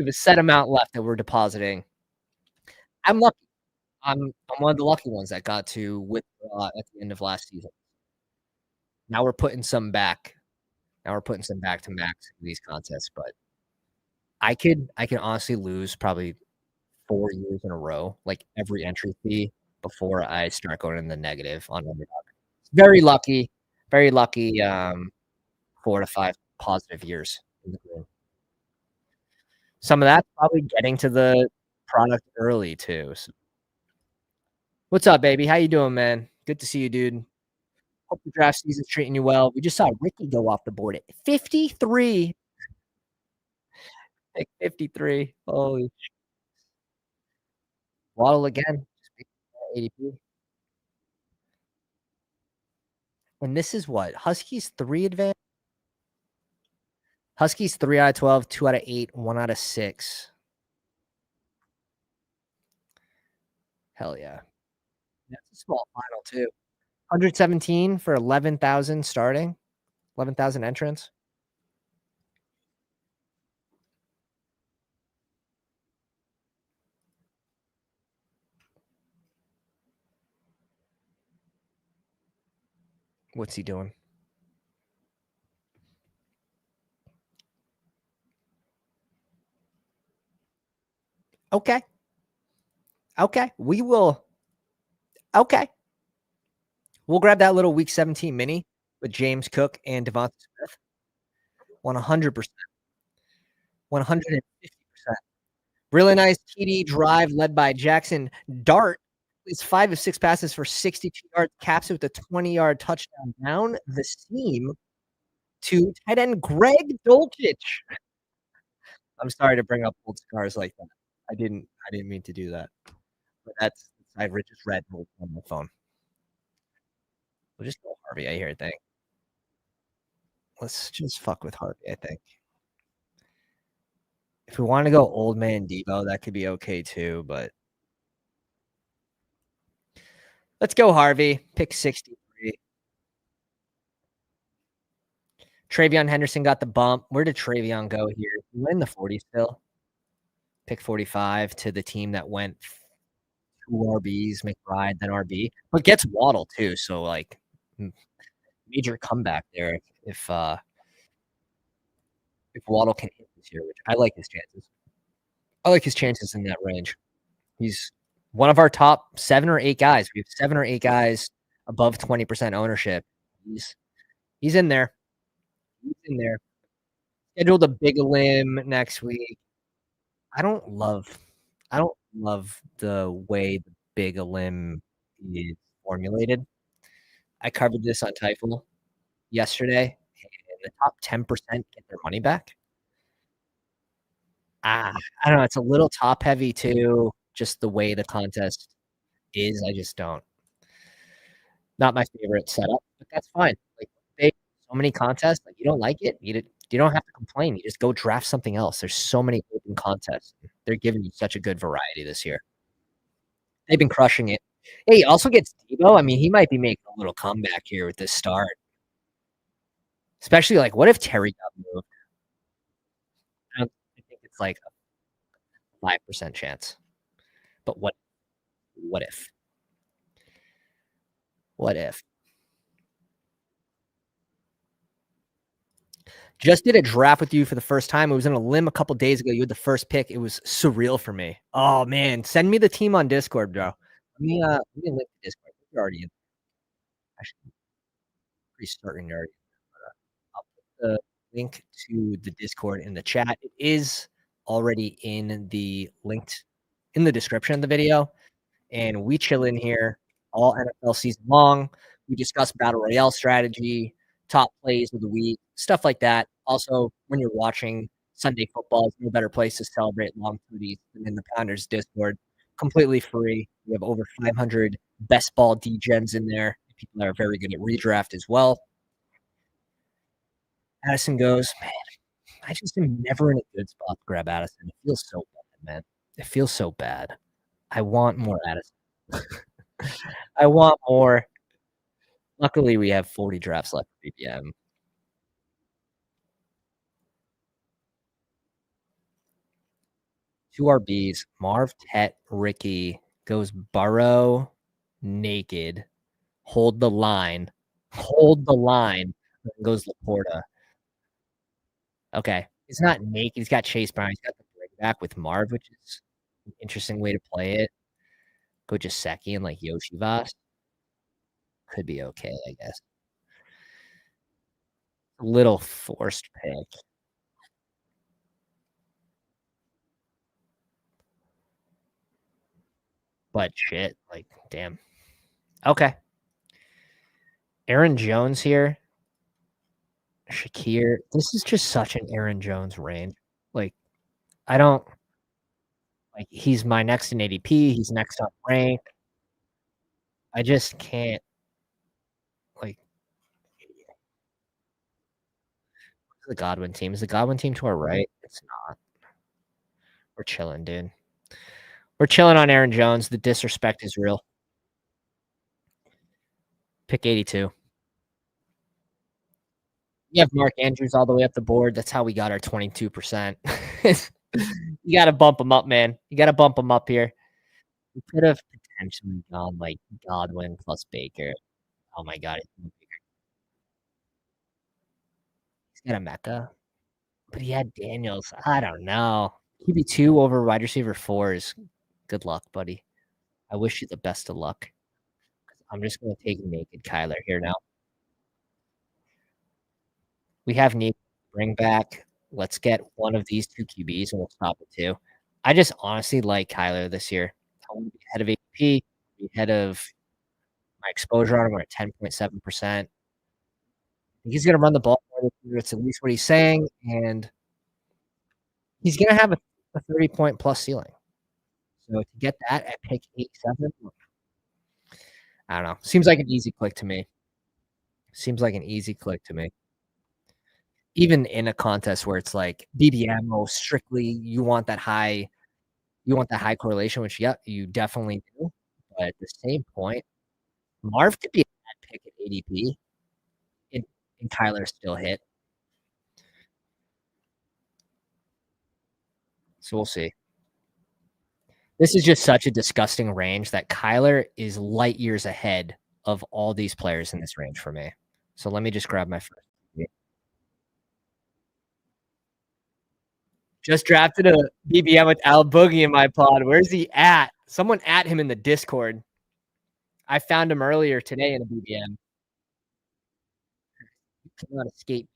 Speaker 1: a set amount left that we're depositing. I'm lucky. I'm one of the lucky ones that got to withdraw at the end of last season. Now we're putting some back. Now we're putting some back to max in these contests, but I can honestly lose probably 4 years in a row, like every entry fee before I start going in the negative on Underdog. Very lucky, very lucky, 4 to 5 positive years in the green. Some of that's probably getting to the product early too. So what's up, baby? How you doing, man? Good to see you, dude. Hope the draft season's treating you well. We just saw Ricky go off the board at 53. Pick 53. Holy Waddle again. ADP. And this is what? Huskies 3 advance? Huskies 3 out of 12, 2 out of 8, 1 out of 6. Hell yeah. That's a small final too. 117 for 11,000 starting. 11,000 entrants. What's he doing? Okay. Okay. We will. Okay. We'll grab that little week 17 mini with James Cook and Devonta Smith. 100%. 150%. Really nice TD drive led by Jackson Dart. It's 5 of 6 passes for 62 yards, caps it with a 20-yard touchdown down the seam to tight end Greg Dulcich. I'm sorry to bring up old scars like that. I didn't mean to do that. But that's I just read on my phone. We'll just go Harvey, I hear it think. Let's just fuck with Harvey, I think. If we want to go old man Debo, that could be okay too, but let's go Harvey. Pick 63. Travion Henderson got the bump. Where did Travion go here? He went in the 40 still. Pick 45 to the team that went 2 RBs, McBride, then RB, but gets Waddle too. So like major comeback there if Waddle can hit this year, which I like his chances. I like his chances in that range. He's one of our top 7 or 8 guys. We have 7 or 8 guys above 20% ownership. He's in there. He's in there. Scheduled a big limb next week. I don't love the way the big a limb is formulated. I covered this on Typhoon yesterday, and the top 10% get their money back. I don't know, it's a little top heavy too, just the way the contest is, I just don't. Not my favorite setup, but that's fine. Like, they so many contests, like, you don't like it, you don't have to complain, you just go draft something else. There's so many open contests. They're giving you such a good variety this year. They've been crushing it. Hey, he also gets Debo. I mean, he might be making a little comeback here with this start. Especially, like, what if Terry got moved? I think it's like a 5% chance. But what if? What if? Just did a draft with you for the first time. It was in a limb a couple days ago. You had the first pick. It was surreal for me. Oh man, send me the team on Discord, bro. Let me link to Discord. You're already in. Actually, pretty certain you're already in. I'll put the link to the Discord in the chat. It is already in the linked in the description of the video. And we chill in here all NFL season long. We discuss battle royale strategy, top plays of the week, stuff like that. Also, when you're watching Sunday football, there's no better place to celebrate long foodies than in the Pounders Discord. Completely free. We have over 500 best ball degens in there. People that are very good at redraft as well. Addison goes, man, I just am never in a good spot to grab Addison. It feels so bad, man. It feels so bad. I want more Addison. I want more. Luckily, we have 40 drafts left for BPM. 2 RBs, Marv, Tet, Ricky, goes Burrow, naked, hold the line, then goes Laporta. Okay. He's not naked, he's got Chase Brown, he's got the bring back with Marv, which is an interesting way to play it. Go Gesicki and, like, Yoshivas. Could be okay, I guess. A little forced pick, but shit, like, damn. Okay. Aaron Jones here, Shakir. This is just such an Aaron Jones range. Like, I don't like, he's my next in ADP, he's next on rank. I just can't, like, the Godwin team. Is the Godwin team to our right? It's not. We're chilling, dude. We're chilling on Aaron Jones. The disrespect is real. Pick 82. We have Mark Andrews all the way up the board. That's how we got our 22%. You gotta bump him up, man. You gotta bump him up here. We could have potentially gone, like, Godwin plus Baker. Oh my god, he's got a Mecca, but he had Daniels. I don't know. QB2 over wide receiver 4 is good luck, buddy. I wish you the best of luck. I'm just gonna take naked Kyler here now. We have need bring back. Let's get one of these 2 QBs, and we'll stop at 2. I just honestly like Kyler this year. I wanna be ahead of AP, be ahead of my exposure on him. We're at 10.7%. He's gonna run the ball more this year. It's at least what he's saying, and he's gonna have a 30-point plus ceiling. So to get that at pick 87, I don't know. Seems like an easy click to me. Seems like an easy click to me. Even in a contest where it's like BBM, oh, strictly you want that high correlation, which, yeah, you definitely do. But at the same point, Marv could be a bad pick at ADP and Kyler still hit. So we'll see. This is just such a disgusting range that Kyler is light years ahead of all these players in this range for me. So let me just grab my first. Just drafted a BBM with Al Boogie in my pod. Where's he at? Someone at him in the Discord. I found him earlier today in a BBM. You cannot escape.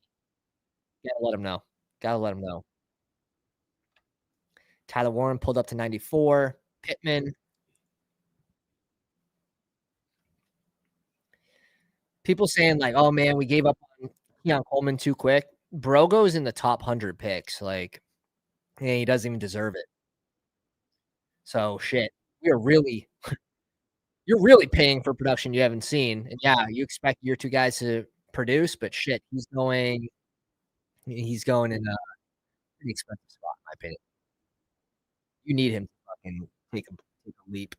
Speaker 1: Gotta let him know. Gotta let him know. Tyler Warren pulled up to 94. Pittman. People saying like, "Oh man, we gave up on Keon Coleman too quick." Brogo's in the top 100 picks. Like, yeah, he doesn't even deserve it. So shit, we are really, you're really paying for production you haven't seen. And yeah, you expect your 2 guys to produce, but shit, he's going in a pretty expensive spot, in my opinion. You need him to fucking take a leap.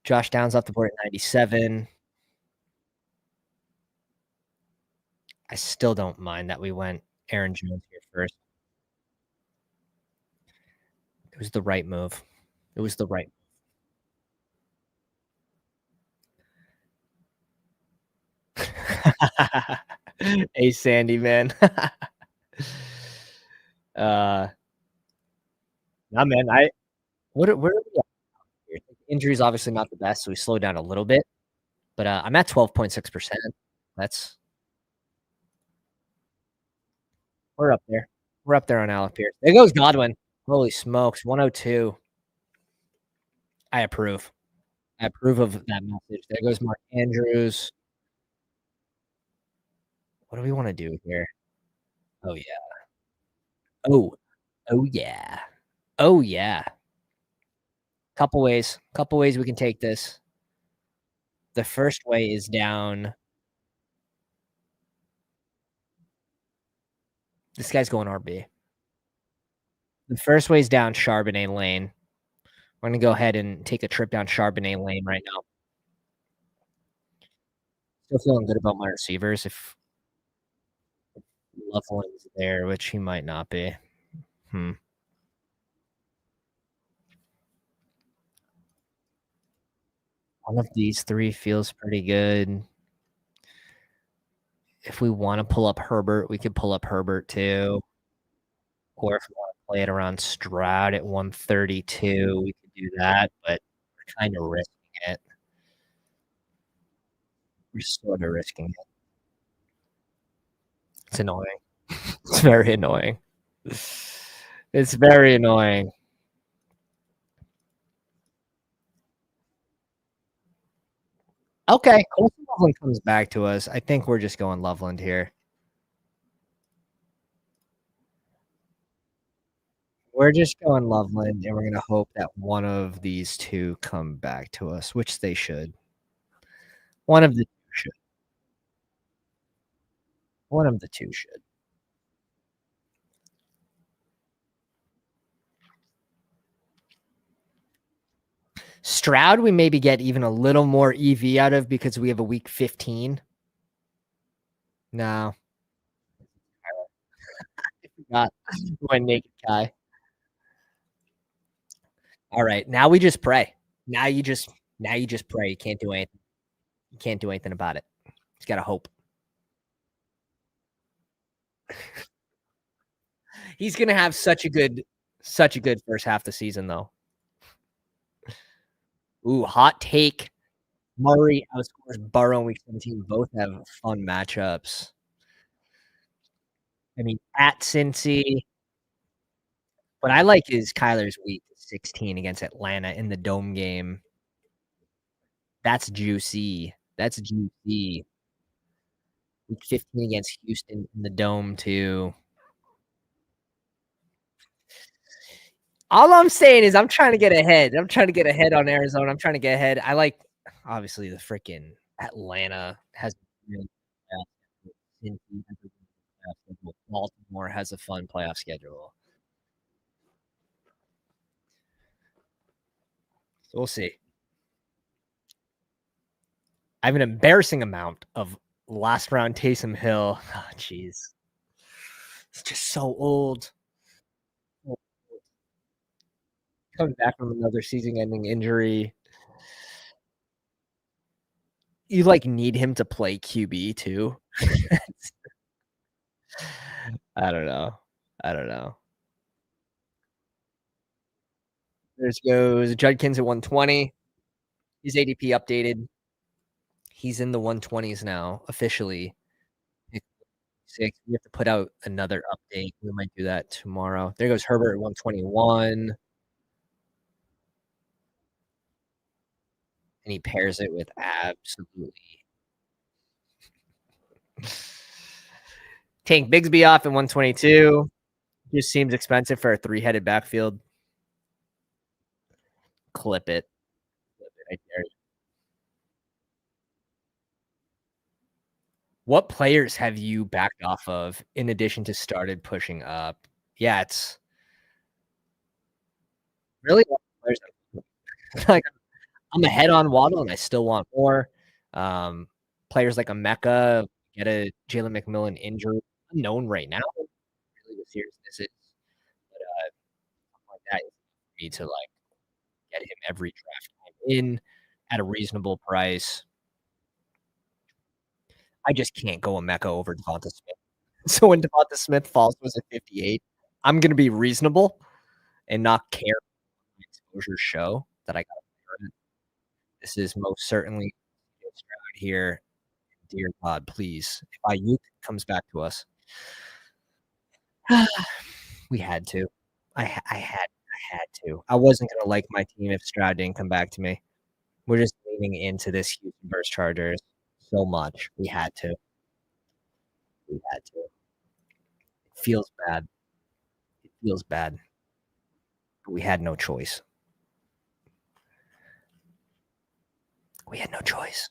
Speaker 1: Josh Downs off the board at 97. I still don't mind that we went Aaron Jones here first. It was the right move. It was the right. Hey, Sandy, man. uh, nah, man. Where are we at here? Injuries obviously not the best, so we slowed down a little bit. But I'm at 12.6%. That's we're up there. We're up there on Alec Pierce. There goes Godwin. Holy smokes, 102. I approve. I approve of that message. There goes Mark Andrews. What do we want to do here? Oh yeah. Oh, oh yeah. Oh yeah. Couple ways we can take this. The first way is down. This guy's going RB. The first way is down Charbonnet Lane. We're gonna go ahead and take a trip down Charbonnet Lane right now. Still feeling good about my receivers. If Loveland's there, which he might not be. Hmm. One of these 3 feels pretty good. If we wanna pull up Herbert, we could pull up Herbert too, or if we wanna play it around Stroud at 132, we could do that, but we're kinda risking it. We're sorta risking it. It's annoying. It's very annoying. It's very annoying. Okay, Colson Loveland comes back to us. I think we're just going Loveland here. We're just going Loveland, and we're gonna hope that one of these 2 come back to us, which they should. One of the 2 should. One of the 2 should. Stroud, we maybe get even a little more EV out of because we have a week 15. No, not when naked Kai. All right, now we just pray. Now you just pray. You can't do anything. You can't do anything about it. You just gotta hope. He's gonna have such a good first half of the season, though. Ooh, hot take. Murray outscores Burrow in week 17. Both have fun matchups. I mean, at Cincy, what I like is Kyler's week 16 against Atlanta in the dome game. That's juicy. That's juicy. Week 15 against Houston in the dome too. All I'm saying is I'm trying to get ahead. I'm trying to get ahead on Arizona. I'm trying to get ahead. I like obviously the freaking Atlanta has really Cincy has a playoff schedule. Baltimore has a fun playoff schedule. So we'll see. I have an embarrassing amount of last round Taysom Hill. Oh, jeez. It's just so old. Coming back from another season-ending injury. You like need him to play QB too. I don't know. I don't know. There goes Judkins at 120. His ADP updated. He's in the 120s now, officially. Pick 6. We have to put out another update. We might do that tomorrow. There goes Herbert at 121. And he pairs it with absolutely Tank Bigsby off at 122. Just seems expensive for a 3-headed backfield. Clip it. Clip it. I dare you. What players have you backed off of in addition to started pushing up? Yeah, it's really a lot of players like I'm ahead on Waddle and I still want more. Players like Emeka, get a Jalen McMillan injury, unknown right now. Really the seriousness is, but something like that is for me to like get him every draft time in at a reasonable price. I just can't go Emeka over Devonta Smith. So when Devonta Smith falls to us at 58, I'm gonna be reasonable and not care what my exposure show that I got. This is most certainly Stroud here. Dear God, please, if Ayuk comes back to us, we had to. I had to. I wasn't gonna like my team if Stroud didn't come back to me. We're just leaning into this Houston versus Chargers so much. We had to. We had to. It feels bad. It feels bad. But we had no choice. We had no choice.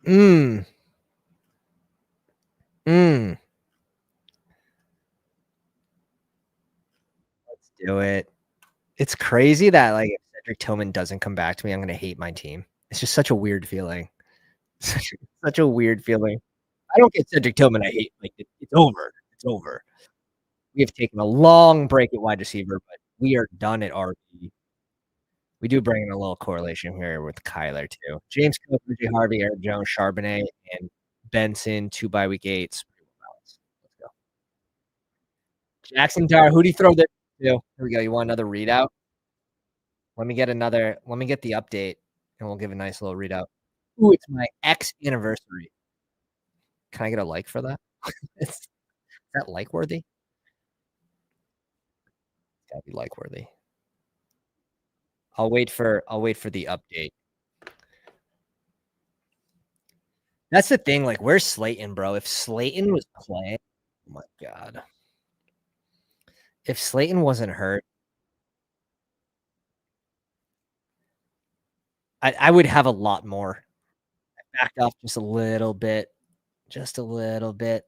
Speaker 1: Mm. Mm. Let's do it. It's crazy that like if Cedric Tillman doesn't come back to me, I'm gonna hate my team. It's just such a weird feeling. Such a weird feeling. I don't get Cedric Tillman, I hate, like, it's over. It's over. We have taken a long break at wide receiver, but we are done at RB. We do bring in a little correlation here with Kyler too. James Cook, J. Harvey, Aaron Jones, Charbonnet, and Benson, 2 bye week 8s. Let's go. Jackson Dart, who'd he throw this to? Here we go. You want another readout? Let me get the update, and we'll give a nice little readout. Ooh, it's my X anniversary. Can I get a like for that? Is that like worthy? It's gotta be like worthy. I'll wait for the update. That's the thing, like, where's Slayton, bro? If Slayton was playing, oh my god. If Slayton wasn't hurt, I would have a lot more. I backed off just a little bit. Just a little bit.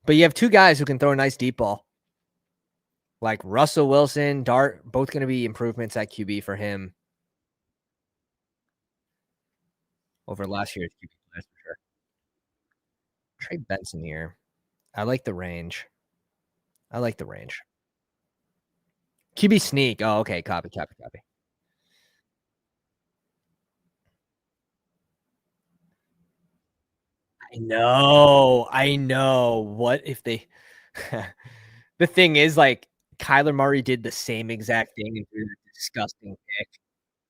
Speaker 1: But you have 2 guys who can throw a nice deep ball. Like Russell Wilson, Dart, both gonna be improvements at QB for him over last year's QB class for sure. Trey Benson here. I like the range. I like the range. QB sneak. Oh, okay. Copy, copy, copy. I know. I know. What if they the thing is, like, Kyler Murray did the same exact thing and threw that disgusting pick.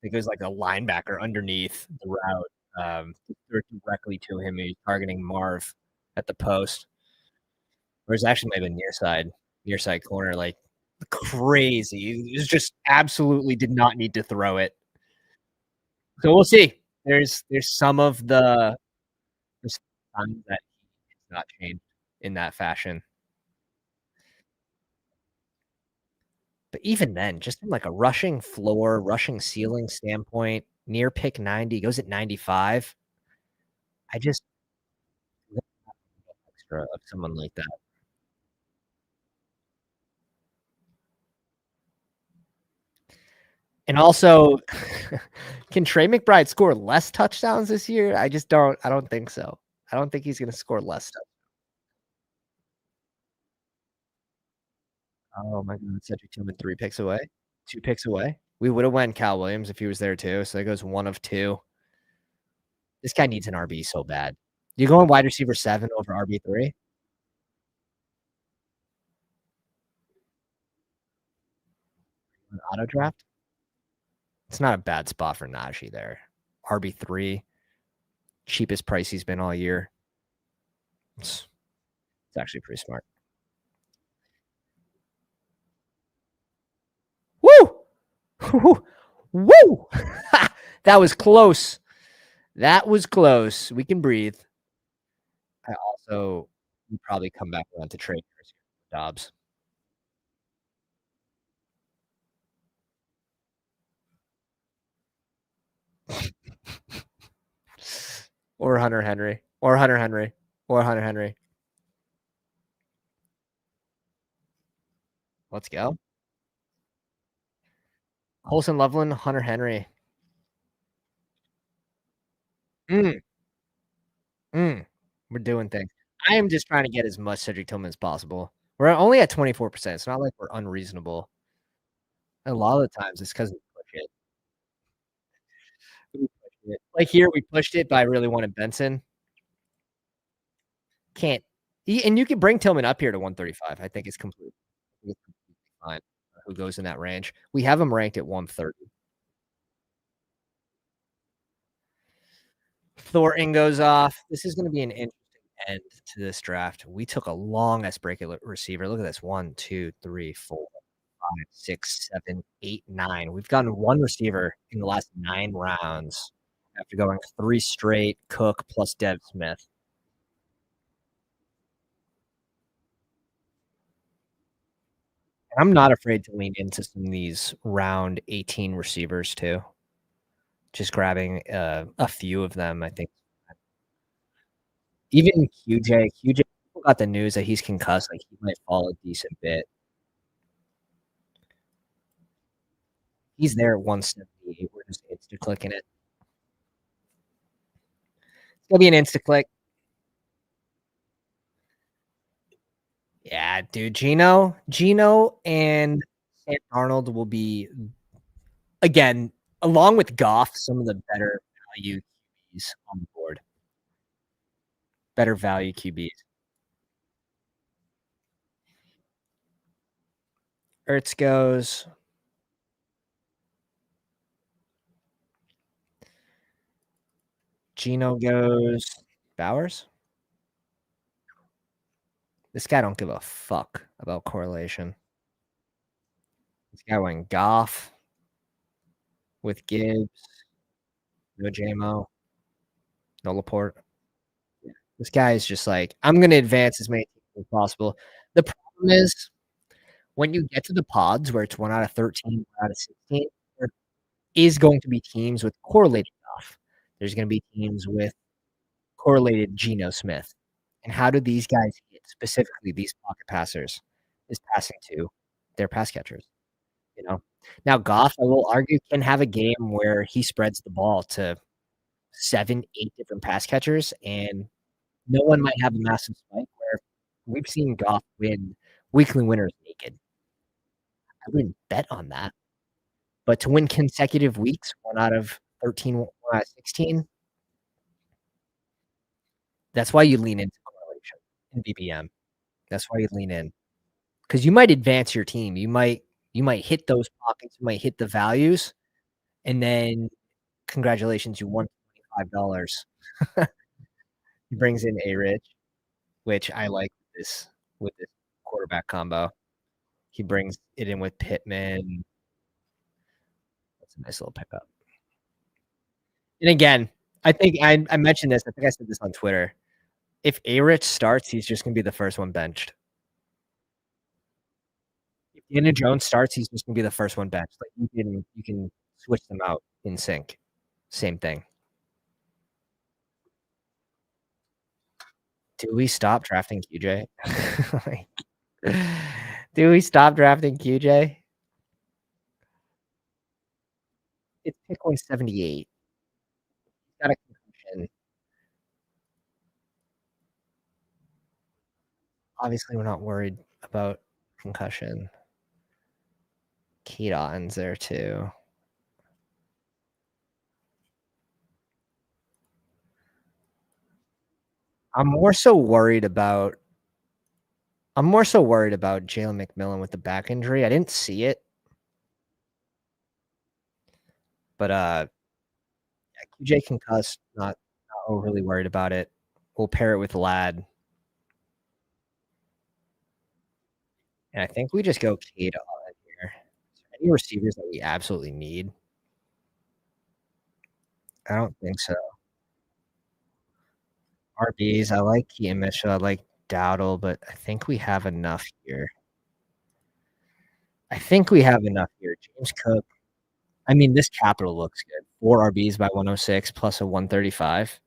Speaker 1: It goes like a linebacker underneath the route. Threw it directly to him. He was targeting Marv at the post. Or it's actually maybe near side corner, like crazy. It was just absolutely did not need to throw it. So we'll see. There's some of the there's signs that he has not changed in that fashion. But even then, just from like a rushing floor, rushing ceiling standpoint, near pick 90, goes at 95. I just extra of someone like that. And also, can Trey McBride score less touchdowns this year? I don't think so. I don't think he's gonna score less. Oh my god, Cedric Tillman 3 picks away, 2 picks away. We would have went Cal Williams if he was there too, so that goes 1 of 2. This guy needs an RB so bad. You going wide receiver 7 over RB3? Auto draft? It's not a bad spot for Najee there. RB3, cheapest price he's been all year. It's actually pretty smart. Woo! Woo! That was close. That was close. We can breathe. I also would probably come back around to trade Dobbs. Or Hunter Henry. Or Hunter Henry. Or Hunter Henry. Let's go. Colson Loveland, Hunter Henry. Mm, we're doing things. I am just trying to get as much Cedric Tillman as possible. We're only at 24%. It's not like we're unreasonable. A lot of the times it's because we push it. We push it. Like here, we pushed it, but I really wanted Benson. Can't. And you can bring Tillman up here to 135. I think it's completely fine. Who goes in that range? We have him ranked at 130. Thornton goes off. This is going to be an interesting end to this draft. We took a long ass break at receiver. Look at this. 1, 2, 3, 4, 5, 6, 7, 8, 9. We've gotten one receiver in the last 9 rounds after going 3 straight. Cook plus Dev Smith. I'm not afraid to lean into some of these round 18 receivers too. Just grabbing a few of them, I think. Even QJ got the news that he's concussed. Like he might fall a decent bit. He's there at 178. We're just insta clicking it. It's gonna be an insta click. Yeah, dude. Gino and Sam Darnold will be again, along with Goff, some of the better value QBs on the board. Better value QBs. Ertz goes. Gino goes. Bowers? This guy don't give a fuck about correlation. This guy went Goff with Gibbs, no JMO, no Laporte. This guy is just like, I'm gonna advance as many teams as possible. The problem is when you get to the pods where it's 1 out of 13, 1 out of 16, there is going to be teams with correlated Goff. There's gonna be teams with correlated Geno Smith. And how do these guys hit, specifically these pocket passers, is passing to their pass catchers, you know? Now, Goff, I will argue, can have a game where he spreads the ball to 7, 8 different pass catchers, and no one might have a massive spike where we've seen Goff win weekly winners naked. I wouldn't bet on that. But to win consecutive weeks, 1 out of 13, 1 out of 16, that's why you lean into correlation in BBM. That's why you lean in. Because you might advance your team. You might hit those pockets, you might hit the values, and then congratulations, you won $25. He brings in A-Rich, which I like with this quarterback combo. He brings it in with Pittman. That's a nice little pickup. And again, I think I mentioned this. I think I said this on Twitter. If A-Rich starts, he's just gonna be the first one benched. If Daniel Jones starts, he's just gonna be the first one benched. Like you can switch them out in sync. Same thing. Do we stop drafting QJ? Like, do we stop drafting QJ? It's pick 178. He's got a concussion. Obviously, we're not worried about concussion. Kate Otten's there too. I'm more so worried about Jalen McMillan with the back injury. I didn't see it. But yeah, QJ concussed, not overly worried about it. We'll pair it with Lad. And I think we just go Kate Otten here. Any receivers that we absolutely need? I don't think so. RBs, I like Keaton Mitchell, I like Dowdle, but I think we have enough here. James Cook. I mean, this capital looks good. 4 RBs by 106 plus a 135.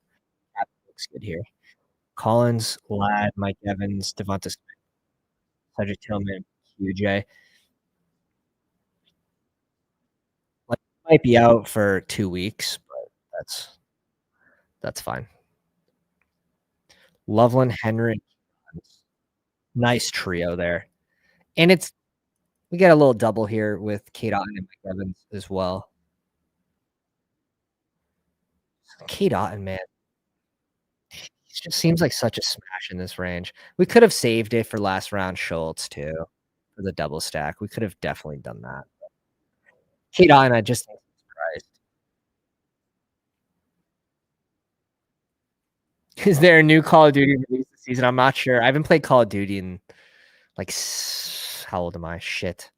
Speaker 1: Capital looks good here. Collins, Ladd, Mike Evans, Devonta Smith, Cedric Tillman, QJ. Like, might be out for 2 weeks, but that's fine. Loveland, Henry, nice trio there. And we got a little double here with Kate Otten and Mike Evans as well. Kate Otten, man. He just seems like such a smash in this range. We could have saved it for last round Schultz too, for the double stack. We could have definitely done that. Kate Otten, I just think he's surprised. Is there a new Call of Duty release this season? I'm not sure. I haven't played Call of Duty in like how old am I? Shit.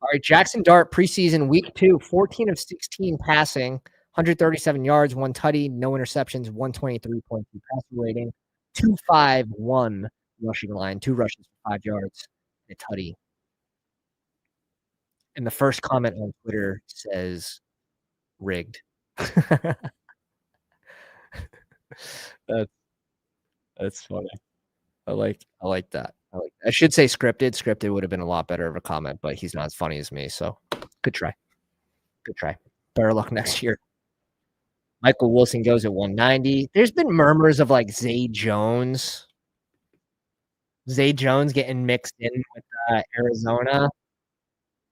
Speaker 1: All right, Jackson Dart preseason week 2, 14 of 16 passing, 137 yards, 1 tutty, no interceptions, 123.2 passer rating, 251 rushing line, 2 rushes for 5 yards, a tutty. And the first comment on Twitter says rigged. That's funny. I like that. I should say scripted. Scripted would have been a lot better of a comment, but he's not as funny as me, so good try. Good try. Better luck next year. Michael Wilson goes at 190. There's been murmurs of like Zay Jones. Zay Jones getting mixed in with Arizona.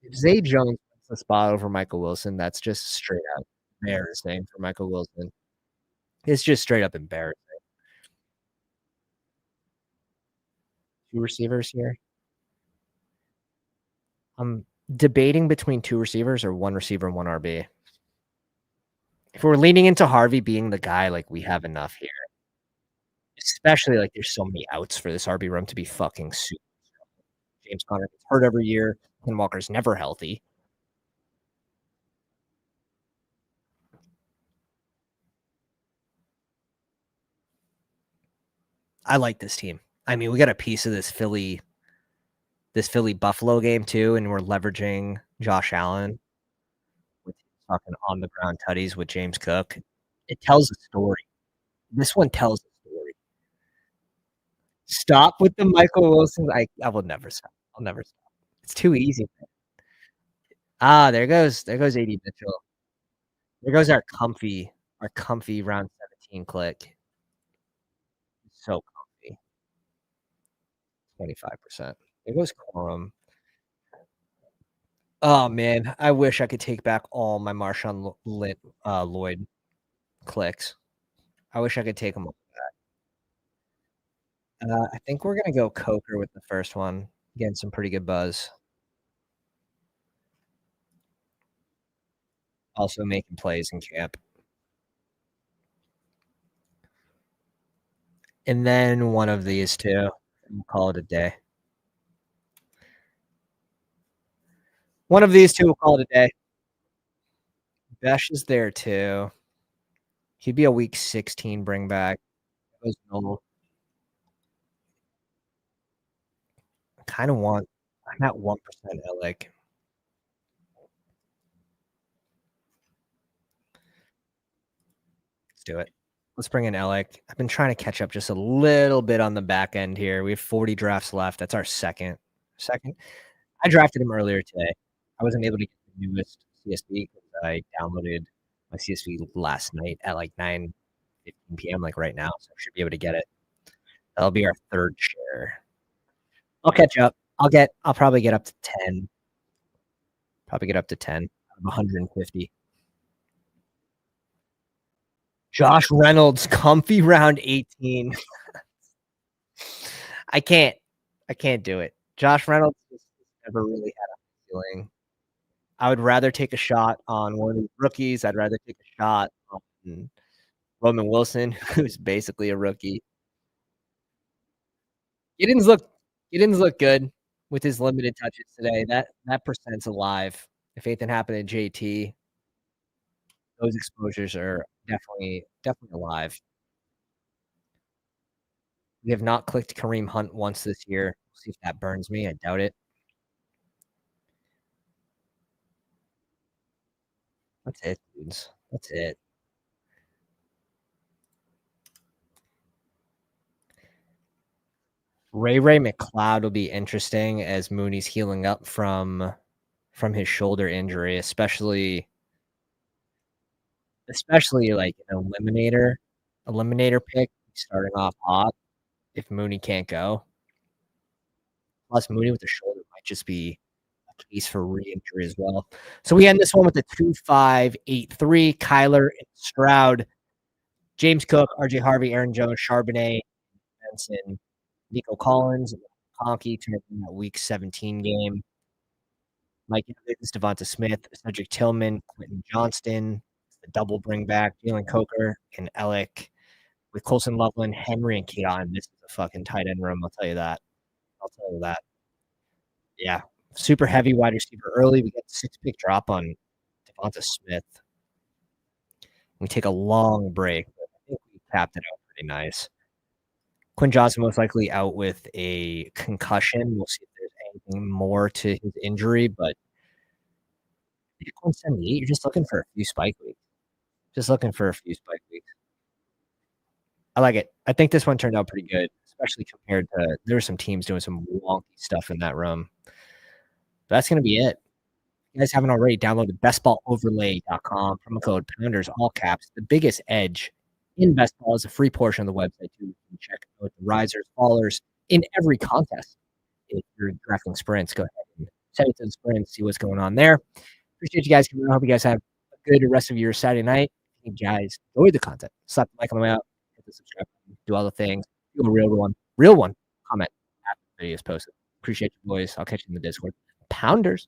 Speaker 1: If Zay Jones wins the spot over Michael Wilson, that's just straight up embarrassing for Michael Wilson. It's just straight up embarrassing. Two receivers here. I'm debating between two receivers or one receiver and one RB. If we're leaning into Harvey being the guy, like we have enough here. Especially like there's so many outs for this RB room to be fucking super. James Conner gets hurt every year. Ken Walker's never healthy. I like this team. I mean, we got a piece of this Philly Buffalo game too, and we're leveraging Josh Allen with fucking on the ground tutties with James Cook. It tells a story. This one tells a story. Stop with the Michael Wilsons. I will never stop. I'll never stop. It's too easy. There goes AD Mitchell. There goes our comfy round 17 click. So comfy. 25%. There goes Quorum. Oh man, I wish I could take back all my Marshawn Lloyd clicks. I wish I could take them all back. I think we're gonna go Coker with the first one, getting some pretty good buzz. Also making plays in camp. And then one of these two, and we'll call it a day. One of these two, we'll call it a day. Besh is there too. He'd be a week 16 bring back. Kind of want. I'm at 1% Alec. Let's do it. Let's bring in Alec. I've been trying to catch up just a little bit on the back end here. We have 40 drafts left. That's our second. I drafted him earlier today. I wasn't able to get the newest CSV because I downloaded my CSV last night at like 9:15 p.m. like right now, so I should be able to get it. That'll be our third share. I'll catch up. I'll probably get up to 10. Probably get up to 10 out of 150. Josh Reynolds, comfy round 18. I can't do it. Josh Reynolds never really had a feeling. I would rather take a shot on one of these rookies. I'd rather take a shot on Roman Wilson, who's basically a rookie. Giddens look good with his limited touches today. That percent's alive. If anything happened to JT, those exposures are definitely alive. We have not clicked Kareem Hunt once this year. We'll see if that burns me. I doubt it. That's it, dudes. That's it. Ray McLeod will be interesting as Mooney's healing up from his shoulder injury, especially like an eliminator pick starting off hot if Mooney can't go. Plus Mooney with the shoulder might just be a case for re-injury as well. So we end this one with a 2-5-8-3. Kyler and Stroud, James Cook, RJ Harvey, Aaron Jones, Charbonnet, Benson, Nico Collins, Honky turning in that week 17 game. Mike Evans, Devonta Smith, Cedric Tillman, Quentin Johnston, the double bring back, Jalen Coker, and Alec with Colson Loveland, Henry, and Keon. This is a fucking tight end room. I'll tell you that. Yeah. Super heavy wide receiver early. We get the 6-pick drop on Devonta Smith. We take a long break, but I think we tapped it out pretty nice. Quinn Johnson most likely out with a concussion. We'll see if there's anything more to his injury, but 178, you're just looking for a few spike weeks. I like it. I think this one turned out pretty good, especially compared to there were some teams doing some wonky stuff in that room. That's gonna be it. If you guys haven't already, download bestballoverlay.com, promo code Pounders, all caps. The biggest edge in best ball is a free portion of the website too. You can check out the risers, fallers in every contest. If you're drafting sprints, go ahead and send it to the sprints, see what's going on there. Appreciate you guys coming on. I hope you guys have a good rest of your Saturday night. If you guys enjoyed the content, slap the like on the way out, hit the subscribe button, do all the things. Do a real one. Comment after the video is posted. Appreciate you boys. I'll catch you in the Discord. Pounders.